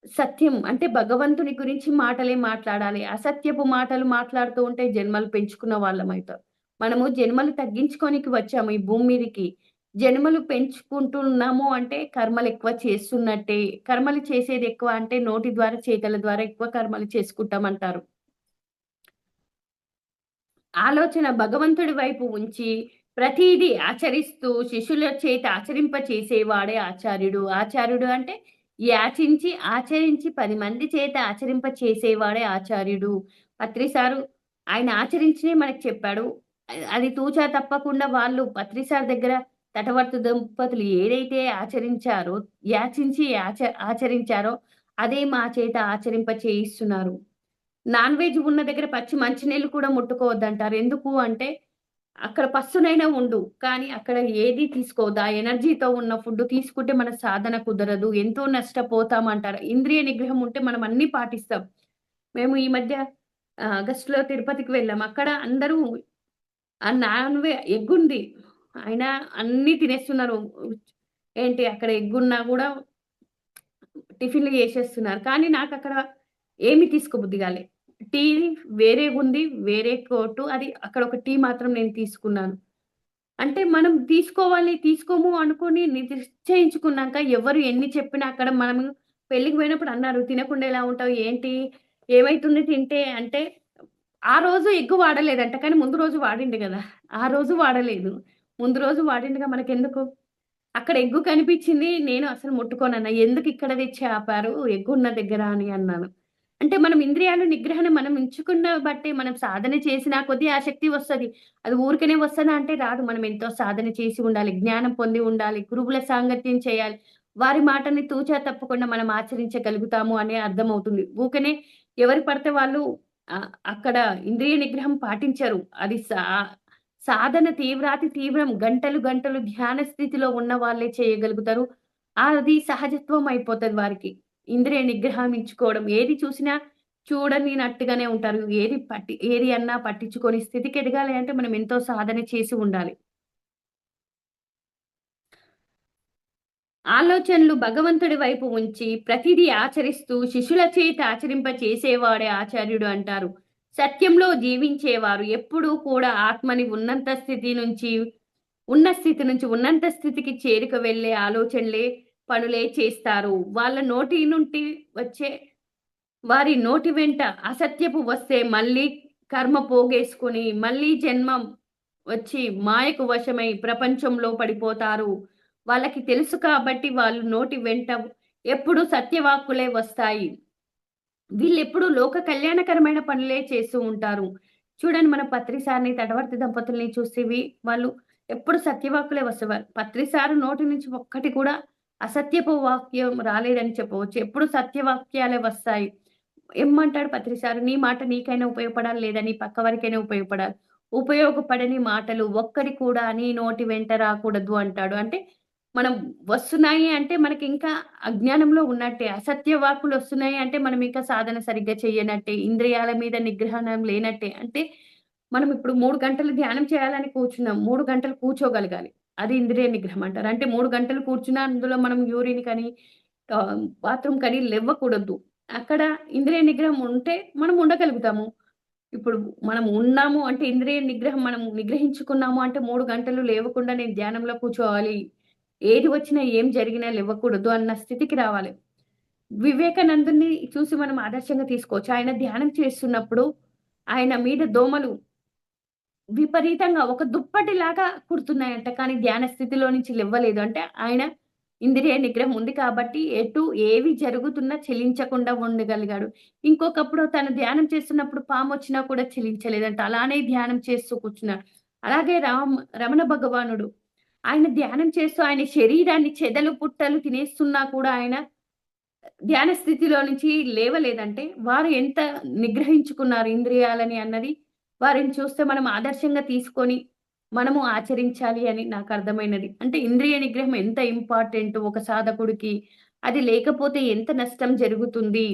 సత్యం. అంటే భగవంతుని గురించి మాటలే మాట్లాడాలి. అసత్యపు మాటలు మాట్లాడుతూ ఉంటే జన్మలు పెంచుకున్న వాళ్ళమైతాం. మనము జన్మలు తగ్గించుకోనికి వచ్చాము ఈ భూమి మీదకి. జన్మలు పెంచుకుంటున్నాము అంటే కర్మలెక్కువ చేస్తున్నట్టే. కర్మలు చేసేదెక్కువ అంటే నోటి ద్వారా, చేతల ద్వారా ఎక్కువ కర్మలు చేసుకుంటామంటారు. ఆలోచన భగవంతుడి వైపు ఉంచి, ప్రతీదీ ఆచరిస్తూ శిష్యుల చేత ఆచరింప చేసేవాడే ఆచార్యుడు. ఆచార్యుడు అంటే యాచించి, ఆచరించి 10 మంది చేత ఆచరింప చేసేవాడే ఆచార్యుడు. పత్రి సారు ఆయన ఆచరించినయి మనకు చెప్పాడు. అది తూచా తప్పకుండా వాళ్ళు పత్రి సార్ దగ్గర తటవర్తి దంపతులు ఏదైతే ఆచరించారో, యాచించి ఆచరించారో అదే మా చేత ఆచరింప చేయిస్తున్నారు. నాన్ వెజ్ ఉన్న దగ్గర పచ్చి మంచినీళ్ళు కూడా ముట్టుకోవద్దంటారు. ఎందుకు అంటే, అక్కడ పస్తునైనా ఉండు. కానీ అక్కడ ఏది తీసుకోవద్దు. ఆ ఎనర్జీతో ఉన్న ఫుడ్ తీసుకుంటే మన సాధన కుదరదు. ఎంతో నష్టపోతామంటారు. ఇంద్రియ నిగ్రహం ఉంటే మనం అన్నీ పాటిస్తాం. మేము ఈ మధ్య ఆగస్ట్‌లో తిరుపతికి వెళ్ళాం. అక్కడ అందరూ ఎగ్గుంది. అయినా అన్నీ తినేస్తున్నారు. ఏంటి అక్కడ ఎగ్గున్నా గూడా టిఫిన్‌లు చేసేస్తున్నారు. కానీ నాకక్కడ ఏమి తీసుకోబుద్ధి గాలే. టీ వేరేగుంది. వేరే కోటు అది అక్కడ ఒక టీ మాత్రం నేను తీసుకున్నాను. అంటే మనం తీసుకోవాలి, తీసుకోము అనుకోని నిశ్చయించుకున్నాక ఎవరు ఎన్ని చెప్పినా అక్కడ మనము పెళ్ళికి పోయినప్పుడు అన్నారు, "తినకుండా ఎలా ఉంటావు? ఏంటి? ఏమైతుంది తింటే?" అంటే ఆ రోజు ఎగ్ వాడలేదంట. కానీ ముందు రోజు వాడిండు గదా! ఆ రోజు వాడలేదు. ముందు రోజు వాడిండుగా మనకెందుకు? అక్కడ ఎగ్గు కనిపిచ్చింది. నేను అసలు ముట్టుకోనన్నా. "ఎందుకిక్కడ తెచ్చి ఆపారు ఎగ్గున్న దగ్గర" అని అన్నాను. అంటే మనం ఇంద్రియాల నిగ్రహణ మనం ఉంచుకున్న బట్టే మనం సాధన చేసినా కొద్దీ ఆ శక్తి వస్తది. అది ఊరికనే వస్తదా అంటే రాదు. మనం ఎంతో సాధన చేసి ఉండాలి. జ్ఞానం పొంది ఉండాలి. గురువుల సాంగత్యం చేయాలి. వారి మాటని తూచా తప్పకుండా మనం ఆచరించగలుగుతాము అనే అర్థమవుతుంది. ఊకనే ఎవరు పడితే వాళ్ళు అక్కడ ఇంద్రియ నిగ్రహం పాటించరు. అది సాధన తీవ్రాతి తీవ్రం. గంటలు, గంటలు ధ్యాన స్థితిలో ఉన్న వాళ్ళే చేయగలుగుతారు. అది సహజత్వం అయిపోతది వారికి. ఇంద్రియ నిగ్రహం ఇచ్చుకోవడం. ఏది చూసినా చూడనినట్టుగానే ఉంటారు. ఏది అన్నా పట్టించుకోని స్థితికి ఎదగాలి అంటే మనం ఎంతో సాధన చేసి ఉండాలి. ఆలోచనలు భగవంతుడి వైపు ఉంచి ప్రతిదీ ఆచరిస్తూ శిష్యుల చేత ఆచరింప చేసేవాడే ఆచార్యుడు అంటారు. సత్యంలో జీవించేవారు ఎప్పుడూ కూడా ఆత్మని ఉన్న స్థితి నుంచి ఉన్నంత స్థితికి చేరుక వెళ్ళే ఆలోచనలే, పనులే చేస్తారు. వాళ్ళ నోటి నుండి వచ్చే వారి నోటి వెంట అసత్యపు వస్తే మళ్ళీ కర్మ పోగేసుకొని, మళ్ళీ జన్మ వచ్చి మాయకు వశమై ప్రపంచంలో పడిపోతారు. వాళ్ళకి తెలుసు కాబట్టి వాళ్ళు నోటి వెంట ఎప్పుడు సత్యవాక్కులే వస్తాయి. వీళ్ళెప్పుడూ లోక కళ్యాణకరమైన పనులే చేస్తూ ఉంటారు. చూడండి మన పత్రి సార్‌ని, తటవర్తి దంపతుల్ని చూస్తేవి వాళ్ళు ఎప్పుడు సత్యవాక్కులే వసేవారు. పత్రి సారు నోటి నుంచి ఒక్కటి కూడా అసత్యపు వాక్యం రాలేదని చెప్పవచ్చు. ఎప్పుడు సత్యవాక్యాలే వస్తాయి. ఏమంటాడు పత్రి సారు, "నీ మాట నీకైనా ఉపయోగపడాలి, లేదా నీ పక్క వారికైనా ఉపయోగపడాలి. ఉపయోగపడని మాటలు ఒక్కటి కూడా నీ నోటి వెంట రాకూడదు" అంటాడు. అంటే మనం వస్తున్నాయి అంటే మనకింకా అజ్ఞానంలో ఉన్నట్టే. అసత్య వాక్కులొస్తున్నాయి అంటే మనం ఇంకా సాధన సరిగ్గా చెయ్యనట్టే. ఇంద్రియాల మీద నిగ్రహణం లేనట్టే. అంటే మనం ఇప్పుడు 3 గంటలు ధ్యానం చేయాలని కూర్చున్నాం. 3 గంటలు కూర్చోగలగాలి. అది ఇంద్రియ నిగ్రహం అంటారు. అంటే 3 గంటలు కూర్చున్నా అందులో మనం యూరిన్ కని బాత్రూమ్ కని లెవ్వకూడదు. అక్కడ ఇంద్రియ నిగ్రహం ఉంటే మనం ఉండగలుగుతాము. ఇప్పుడు మనం ఉన్నాము అంటే ఇంద్రియ నిగ్రహం మనం నిగ్రహించుకున్నాము అంటే 3 గంటలు లేవకుండా నేను ధ్యానంలో కూర్చోవాలి. ఏది వచ్చినా, ఏం జరిగినా లెవ్వకూడదు అన్న స్థితికి రావాలి. వివేకానందుడిని చూసి మనం ఆదర్శంగా తీసుకోవచ్చు. ఆయన ధ్యానం చేస్తున్నప్పుడు ఆయన మీద దోమలు విపరీతంగా ఒక దుప్పటిలాగా కుడుతున్నాయంట. కానీ ధ్యాన స్థితిలో నుంచి లెవ్వలేదు. అంటే ఆయన ఇంద్రియ నిగ్రహం ఉంది కాబట్టి ఏవి జరుగుతున్నా చెలించకుండా ఉండగలిగాడు. ఇంకొకప్పుడు తను ధ్యానం చేస్తున్నప్పుడు పామొచ్చినా కూడా చెలించలేదంట. అలానే ధ్యానం చేస్తూ కూర్చున్నాడు. అలాగే రమణ భగవానుడు ఆయన ధ్యానం చేస్తూ ఆయన శరీరాన్ని చెదలు పుట్టలు తినేస్తున్నా కూడా ఆయన ధ్యాన స్థితిలో నుంచి లేవలేదంటే, వారు ఎంత నిగ్రహించుకున్నారు ఇంద్రియాలని అన్నది వారిని చూస్తే మనం ఆదర్శంగా తీసుకొని, మనము ఆచరించాలి అని నాకర్థమైనది. అంటే ఇంద్రియ నిగ్రహం ఎంత ఇంపార్టెంటో ఒక సాధకుడికి, అది లేకపోతే ఎంత నష్టం జరుగుతుంది.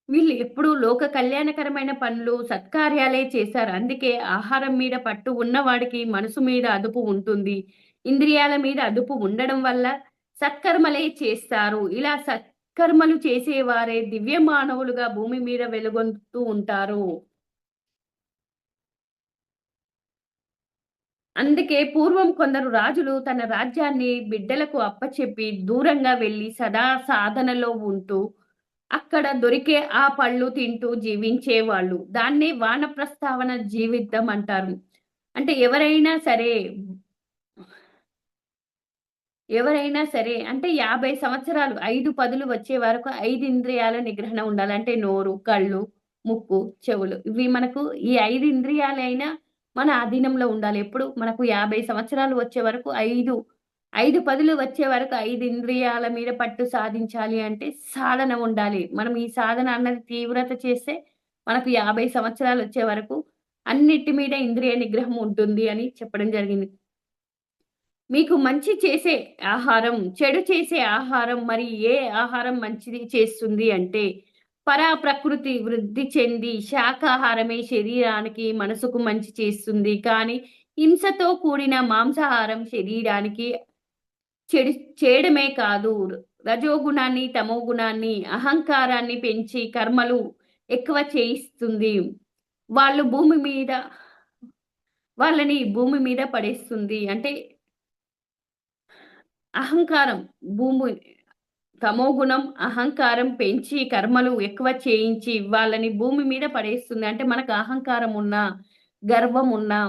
వీళ్ళు ఎప్పుడూ లోక కళ్యాణకరమైన పనులు, సత్కార్యాలే చేశారు. అందుకే ఆహారం మీద పట్టు ఉన్నవాడికి మనసు మీద అదుపు ఉంటుంది. ఇంద్రియాల మీద అదుపు ఉండడం వల్ల సత్కర్మలే చేస్తారు. ఇలా సత్కర్మలు చేసేవారే దివ్య మానవులుగా భూమి మీద వెలుగొందుతూ ఉంటారు. అందుకే పూర్వం కొందరు రాజులు తన రాజ్యాన్ని బిడ్డలకు అప్పచెప్పి దూరంగా వెళ్లి సదా సాధనలో ఉంటూ, అక్కడ దొరికే ఆ పళ్ళు తింటూ జీవించేవాళ్ళు. దాన్నే వానప్రస్థావన జీవితం అంటారు. అంటే ఎవరైనా సరే అంటే 50 సంవత్సరాలు 5 పదులు వచ్చే వరకు 5 ఇంద్రియాల నిగ్రహణ ఉండాలి. అంటే నోరు, కళ్ళు, ముక్కు, చెవులు. ఇవి మనకు ఈ 5 ఇంద్రియాలైనా మన అధీనంలో ఉండాలి. ఎప్పుడు మనకు 50 సంవత్సరాలు వచ్చే వరకు 5 పదులు వచ్చే వరకు 5 ఇంద్రియాల మీద పట్టు సాధించాలి అంటే సాధన ఉండాలి. మనం ఈ సాధన అన్నది తీవ్రత చేస్తే మనకు 50 సంవత్సరాలు వచ్చే వరకు అన్నిటి మీద ఇంద్రియ నిగ్రహం ఉంటుంది అని చెప్పడం జరిగింది. మీకు మంచి చేసే ఆహారం, చెడు చేసే ఆహారం మరి ఏ ఆహారం మంచిది చేస్తుంది అంటే, ప్రకృతి వృద్ధి చెంది శాకాహారమే శరీరానికి, మనసుకు మంచి చేస్తుంది. కానీ హింసతో కూడిన మాంసాహారం శరీరానికి చెడు చేయడమే కాదు, రజోగుణాన్ని, తమోగుణాన్ని, అహంకారాన్ని పెంచి కర్మలు ఎక్కువ చేయిస్తుంది. వాళ్ళు భూమి మీద వాళ్ళని భూమి మీద పడేస్తుంది. అంటే అహంకారం భూమి తమోగుణం, అహంకారం పెంచి కర్మలు ఎక్కువ చేయించి వాళ్ళని భూమి మీద పడేస్తుంది. అంటే మనకు అహంకారం ఉన్నా, గర్వం ఉన్నా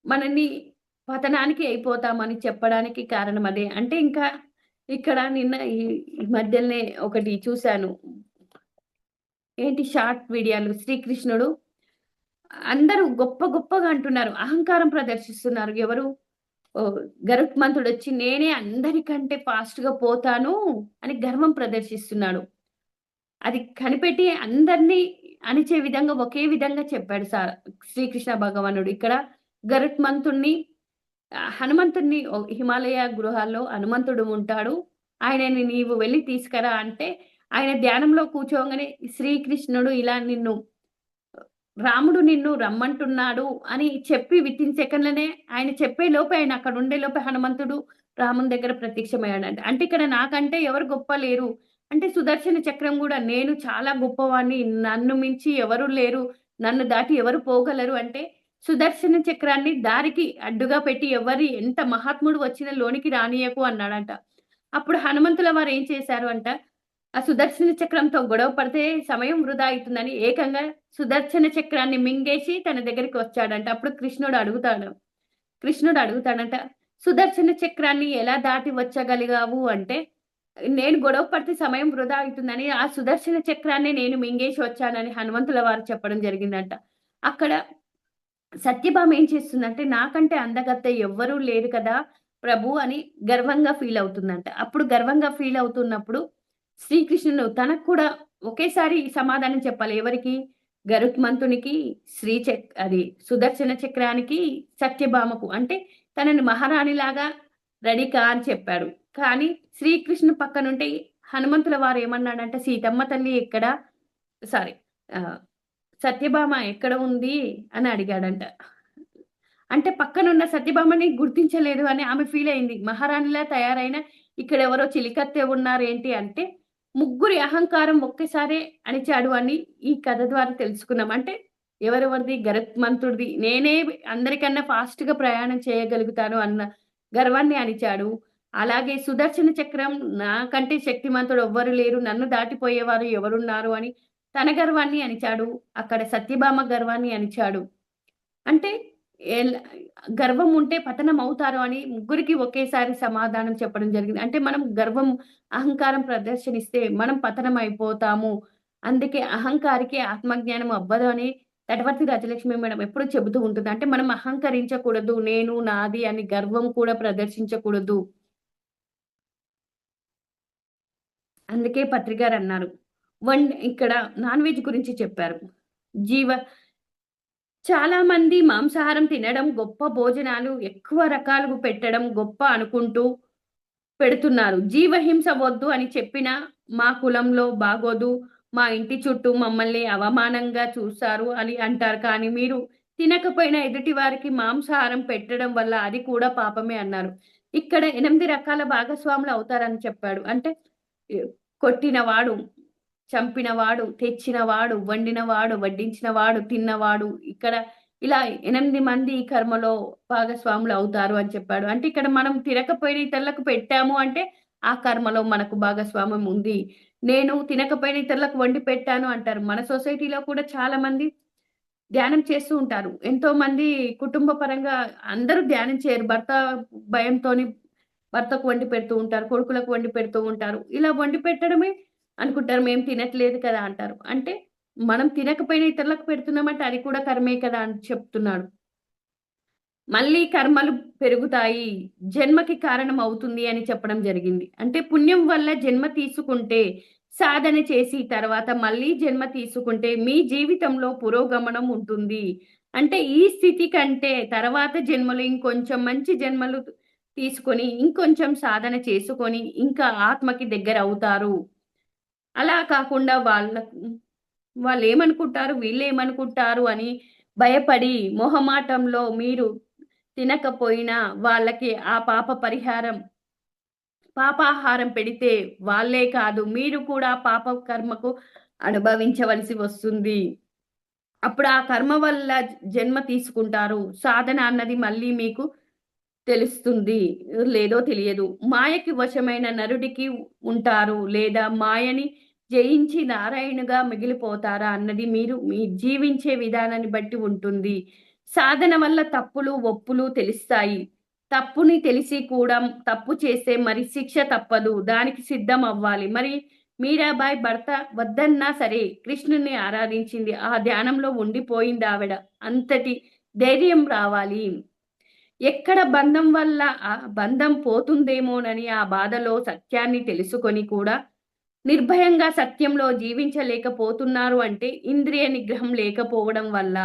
మనల్ని పతనానికి అయిపోతామని చెప్పడానికి కారణం అదే. అంటే ఇంకా ఇక్కడ నిన్న ఈ ఈ మధ్యలనే ఒకటి చూసాను. ఏంటి షార్ట్ వీడియోలు శ్రీకృష్ణుడు అందరూ గొప్ప గొప్పగా అంటున్నారు. అహంకారం ప్రదర్శిస్తున్నారు. ఎవరు? ఓహ్! గరుత్మంతుడొచ్చి నేనే అందరికంటే ఫాస్ట్‌గా పోతాను అని గర్వం ప్రదర్శిస్తున్నాడు. అది కనిపెట్టి అందరిని అణిచే విధంగా ఒకే విధంగా చెప్పాడు శ్రీకృష్ణ భగవానుడు. ఇక్కడ గరుత్మంతుడిని హనుమంతుడిని హిమాలయ గృహాల్లో హనుమంతుడు ఉంటాడు. ఆయనని నీవు వెళ్లి తీసుకురా అంటే ఆయన ధ్యానంలో కూర్చోంగానే శ్రీకృష్ణుడు ఇలా రాముడు నిన్ను రమ్మంటున్నాడు అని చెప్పి వితిన్ సెకండ్‌లనే ఆయన చెప్పే లోపే ఆయన అక్కడ ఉండే లోపే హనుమంతుడు రాముని దగ్గర ప్రత్యక్షమయ్యాడంట. అంటే ఇక్కడ నాకంటే ఎవరు గొప్ప లేరు. అంటే సుదర్శన చక్రం గూడా నేను చాలా గొప్పవాడిని. నన్ను మించి ఎవరు లేరు. నన్ను దాటి ఎవరు పోగలరు అంటే సుదర్శన చక్రాన్ని దారికి అడ్డుగా పెట్టి ఎంత మహాత్ముడు వచ్చినా లోనికి రానీయకు అన్నాడంట. అప్పుడు హనుమంతుల వారు ఏం చేశారు అంట, ఆ సుదర్శన చక్రంతో గొడవ పడితే సమయం వృధా అయితుందని ఏకంగా సుదర్శన చక్రాన్ని మింగేసి తన దగ్గరికి వచ్చాడంట. అప్పుడు కృష్ణుడు అడుగుతాడంట, "సుదర్శన చక్రాన్ని ఎలా దాటి వచ్చగలిగావు?" అంటే, "నేను గొడవ పడితే సమయం వృధా అయితుందని ఆ సుదర్శన చక్రాన్ని నేను మింగేసి వచ్చానని" హనుమంతుల వారు చెప్పడం జరిగిందంట. అక్కడ సత్యభామ ఏం చేస్తుందంటే, నాకంటే అందగత్తె ఎవ్వరూ లేరు కదా ప్రభు అని గర్వంగా ఫీల్ అవుతుందంట. అప్పుడు గర్వంగా ఫీల్ అవుతున్నప్పుడు శ్రీకృష్ణుడు తనకు కూడా ఒకేసారి సమాధానం చెప్పాలి. ఎవరికి? గరుత్మంతునికి, అది సుదర్శన చక్రానికి, సత్యభామకు. అంటే తనని మహారాణిలాగా రెడీ కా అని చెప్పాడు. కానీ శ్రీకృష్ణుడు పక్కనుంటే హనుమంతుల వారు ఏమన్నాడంటే, సీతమ్మ తల్లి ఎక్కడ? సారీ ఆహ్, సత్యభామ ఎక్కడ ఉంది అని అడిగాడంట. అంటే పక్కనున్న సత్యభామని గుర్తించలేదు అని ఆమె ఫీల్ అయింది. మహారాణిలా తయారైన ఇక్కడెవరో చిలికత్తె ఉన్నారేంటి అంటే, ముగ్గురి అహంకారం ఒక్కసారే అణిచాడు అని ఈ కథ ద్వారా తెలుసుకున్నాం. అంటే ఎవరెవరిది? గరుత్మంతుడిది. నేనే అందరికన్నా ఫాస్ట్‌గా ప్రయాణం చేయగలుగుతాను అన్న గర్వాన్ని అణిచాడు. అలాగే సుదర్శన చక్రం నాకంటే శక్తిమంతుడు ఎవ్వరు లేరు. నన్ను దాటిపోయేవారు ఎవరున్నారు అని తన గర్వాన్ని అణిచాడు. అక్కడ సత్యభామ గర్వాన్ని అణిచాడు. అంటే ఎల్ గర్వం ఉంటే పతనం అవుతారు అని ముగ్గురికి ఒకేసారి సమాధానం చెప్పడం జరిగింది. అంటే మనం అహంకారం ప్రదర్శనిస్తే మనం పతనం అయిపోతాము. అందుకే అహంకారికి ఆత్మజ్ఞానం అవ్వదు అని తటవర్తి రాజలక్ష్మి మేడం ఎప్పుడూ చెబుతూ ఉంటుంది. అంటే మనం అహంకరించకూడదు. నేను, నాది అని గర్వం కూడా ప్రదర్శించకూడదు. అందుకే పత్రిగారన్నారు. ఇక్కడ నాన్ వెజ్ గురించి చెప్పారు. జీవ చాలా మంది మాంసాహారం తినడం గొప్ప భోజనాలు ఎక్కువ రకాలు పెట్టడం గొప్ప అనుకుంటూ పెడుతున్నారు. జీవహింస వద్దు అని చెప్పినా మా కులంలో బాగోదు. మా ఇంటి చుట్టూ మమ్మల్ని అవమానంగా చూస్తారు అని అంటారు. కానీ మీరు తినకపోయినా ఎదుటి వారికి మాంసాహారం పెట్టడం వల్ల అది కూడా పాపమే అన్నారు. ఇక్కడ 8 రకాల భాగస్వాములు అవుతారని చెప్పాడు. అంటే ఎ కొట్టినవాడు, చంపినవాడు, తెచ్చినవాడు, వండినవాడు, వడ్డించినవాడు, తిన్నవాడు ఇక్కడ ఇలా 8 మంది ఈ కర్మలో భాగస్వాములు అవుతారు అని చెప్పాడు. అంటే ఇక్కడ మనం తినకపోయిన ఇతరులకు పెట్టాము అంటే, ఆ కర్మలో మనకు భాగస్వామ్యం ఉంది. నేను తినకపోయిన ఇతరులకు వండి పెట్టాను అంటారు. మన సొసైటీలో కూడా చాలా మంది ధ్యానం చేస్తూ ఉంటారు. ఎంతోమంది కుటుంబ పరంగా అందరూ ధ్యానం చేయరు. భయంతోని భర్తకు వండి పెడుతూ ఉంటారు. కొడుకులకు వండి పెడుతూ ఉంటారు. ఇలా వండి పెట్టడమే అనుకుంటారు. మేము తినట్లేదు కదా! అంటారు. అంటే మనం తినకపోయినా ఇతరులకు పెడుతున్నామంటే అది కూడా కర్మే కదా! అని చెప్తున్నాడు. మళ్ళీ కర్మలు పెరుగుతాయి. జన్మకి కారణం అవుతుంది అని చెప్పడం జరిగింది. అంటే పుణ్యం వల్ల జన్మ తీసుకుంటే, సాధన చేసి తర్వాత మళ్ళీ జన్మ తీసుకుంటే మీ జీవితంలో పురోగమనం ఉంటుంది. అంటే ఈ స్థితి కంటే తర్వాత జన్మలు ఇంకొంచెం మంచి జన్మలు తీసుకొని, ఇంకొంచెం సాధన చేసుకొని, ఇంకా ఆత్మకి దగ్గరవుతారు. అలా కాకుండా వాళ్ళేమనుకుంటారు, వీళ్ళేమనుకుంటారు అని భయపడి మొహమాటంలో మీరు తినకపోయినా వాళ్ళకి ఆ పాపాహారం పెడితే వాళ్ళే కాదు మీరు కూడా పాప కర్మకు అనుభవించవలసి వస్తుంది. అప్పుడు ఆ కర్మ వల్ల జన్మ తీసుకుంటారు. సాధన అన్నది మళ్ళీ మీకు తెలుస్తుంది. లేదో తెలియదు. మాయకి వశమైన నరుడికి ఉంటారు. లేదా మాయని జయించి నారాయణుగా మిగిలిపోతారా అన్నది మీరు మీ జీవించే విధానాన్ని బట్టి ఉంటుంది. సాధన వల్ల తప్పులు, ఒప్పులు తెలుస్తాయి. తప్పుని తెలిసి కూడా తప్పు చేస్తే మరి శిక్ష తప్పదు. దానికి సిద్ధం అవ్వాలి. మరి మీరాబాయి భర్త వద్దన్నా సరే కృష్ణుడిని ఆరాధించింది. ఆ ధ్యానంలో ఉండిపోయిందావిడ. అంతటి ధైర్యం రావాలి. ఎక్కడ బంధం వల్ల ఆ బంధం పోతుందేమోనని ఆ బాధలో సత్యాన్ని తెలుసుకొని కూడా నిర్భయంగా సత్యంలో జీవించలేకపోతున్నారు అంటే ఇంద్రియ నిగ్రహం లేకపోవడం వల్ల.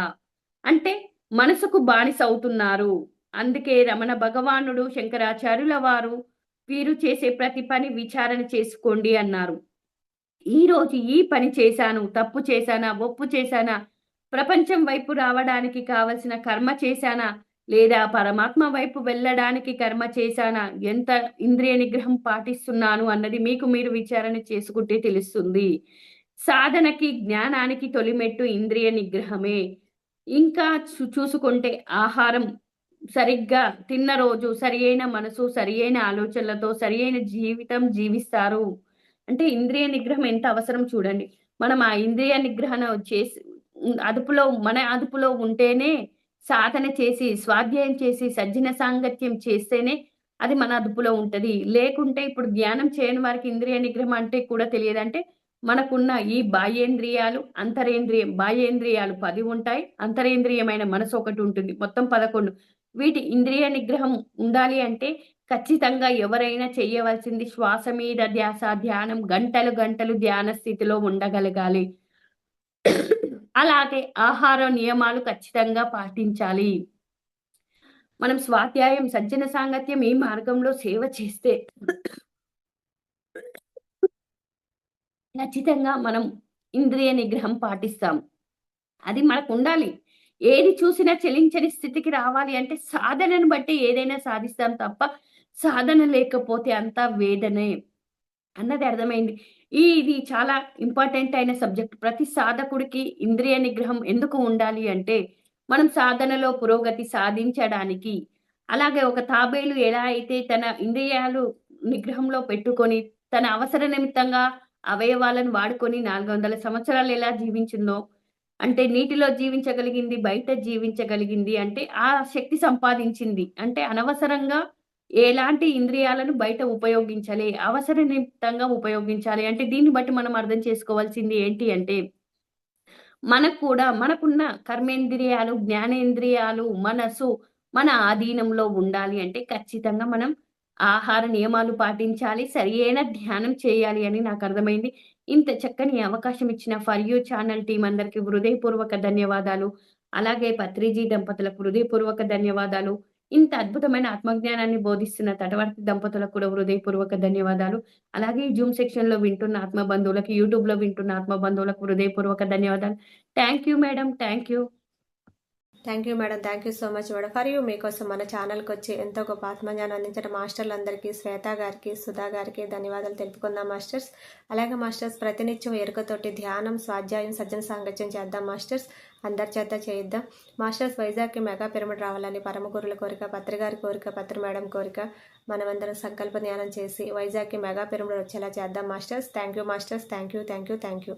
అంటే మనసుకు బానిసవుతున్నారు. అందుకే రమణ భగవానుడు, శంకరాచార్యుల వారు వీరు చేసే ప్రతి పని విచారణ చేసుకోండి అన్నారు. ఈరోజు ఈ పని చేశాను, తప్పు చేశానా, ఒప్పు చేశానా, ప్రపంచం వైపు రావడానికి కావలసిన కర్మ చేశానా, లేదా పరమాత్మ వైపు వెళ్ళడానికి కర్మ చేశానా, ఎంత ఇంద్రియ నిగ్రహం పాటిస్తున్నాను అన్నది మీకు మీరు విచారణ చేసుకుంటే తెలుస్తుంది. సాధనకి, జ్ఞానానికి తొలిమెట్టు ఇంద్రియ నిగ్రహమే. ఇంకా చూసుకుంటే ఆహారం సరిగ్గా తిన్న రోజు సరియైన మనసు, సరియైన ఆలోచనలతో సరియైన జీవితం జీవిస్తారు. అంటే ఇంద్రియ నిగ్రహం ఎంత అవసరం చూడండి. మనం ఆ ఇంద్రియ నిగ్రహణ చేసి మన అదుపులో ఉంటేనే సాధన చేసి, స్వాధ్యాయం చేసి, సజ్జన సాంగత్యం చేస్తేనే అది మన అదుపులో ఉంటది. లేకుంటే ఇప్పుడు ధ్యానం చేయని వారికి ఇంద్రియ నిగ్రహం అంటే కూడా తెలియదంటే మనకున్న ఈ బాహ్యేంద్రియాలు, అంతరేంద్రియం బాహ్యేంద్రియాలు 10 ఉంటాయి. అంతరేంద్రియమైన మనసు ఒకటి ఉంటుంది. మొత్తం 11. వీటి ఇంద్రియ నిగ్రహం ఉండాలి అంటే ఖచ్చితంగా ఎవరైనా చేయవలసింది శ్వాస మీద ధ్యాస, ధ్యానం గంటలు గంటలు ధ్యాన స్థితిలో ఉండగలగాలి. అలాగే ఆహార నియమాలు ఖచ్చితంగా పాటించాలి. మనం స్వాధ్యాయం, సజ్జన సాంగత్యం ఈ మార్గంలో సేవ చేస్తే ఖచ్చితంగా మనం ఇంద్రియ నిగ్రహం పాటిస్తాం. అది మనకుండాలి. ఏది చూసినా చలించని స్థితికి రావాలి అంటే సాధనను బట్టి ఏదైనా సాధిస్తాం తప్ప, సాధన లేకపోతే అంతా వేదనే అన్నది అర్థమైంది. ఇది చాలా ఇంపార్టెంట్ అయిన సబ్జెక్ట్. ప్రతి సాధకుడికి ఇంద్రియ నిగ్రహం ఎందుకు ఉండాలి అంటే, మనం సాధనలో పురోగతి సాధించడానికి. అలాగే ఒక తాబేలు ఎలా అయితే తన ఇంద్రియాలు నిగ్రహంలో పెట్టుకొని, తన అవసర నిమిత్తంగా అవయవాలను వాడుకొని 400 సంవత్సరాలు ఎలా జీవించిందో, అంటే నీటిలో జీవించగలిగింది, బయట జీవించగలిగింది అంటే ఆ శక్తి సంపాదించింది. అంటే అనవసరంగా ఎలాంటి ఇంద్రియాలను బయట ఉపయోగించాలి, అవసర నిమిత్తంగా ఉపయోగించాలి. అంటే దీన్ని బట్టి మనం అర్థం చేసుకోవాల్సింది ఏంటి అంటే, మనకు కూడా మనకున్న కర్మేంద్రియాలు, జ్ఞానేంద్రియాలు, మనసు మన ఆధీనంలో ఉండాలి అంటే ఖచ్చితంగా మనం ఆహార నియమాలు పాటించాలి. సరియైన ధ్యానం చేయాలి అని నాకర్థమైంది. ఇంత చక్కని అవకాశం ఇచ్చిన ఫర్ యూ ఛానల్ టీమ్ అందరికి హృదయపూర్వక ధన్యవాదాలు. అలాగే పత్రిజీ దంపతులకు హృదయపూర్వక ధన్యవాదాలు. ఇంత అద్భుతమైన ఆత్మజ్ఞానాన్ని బోధిస్తున్న తటవర్తి దంపతులకు కూడా హృదయపూర్వక ధన్యవాదాలు. అలాగే జూమ్ సెక్షన్‌లో వింటున్న ఆత్మ బంధువులకి, యూట్యూబ్‌లో వింటున్న ఆత్మ బంధువులకు హృదయపూర్వక ధన్యవాదాలు. Thank you madam. Thank you. Thank you madam. Thank you so much madam. For you మీకోసం మన ఛానల్కి వచ్చి ఎంతో గొప్ప ఆత్మజ్ఞానం అందించిన మాస్టర్లందరికీ, శ్వేత గారికి, సుధా గారికి ధన్యవాదాలు తెలుపుకుందాం మాస్టర్స్. అలాగే మాస్టర్స్ ప్రతినిత్యం ఎరుకతోటి ధ్యానం, స్వాధ్యాయం, సజ్జన సాంగత్యం చేద్దాం మాస్టర్స్. అందరి చేత చేయిద్దాం మాస్టర్స్. వైజాగ్కి మెగా పిరమిడ్ రావాలని పరమ గురుల కోరిక, పత్రి గారి కోరిక, పత్రి మేడం కోరిక. మనమందరం సంకల్ప ధ్యానం చేసి వైజాగ్కి మెగా పిరమిడ్ వచ్చేలా చేద్దాం masters. Thank you masters. Thank you.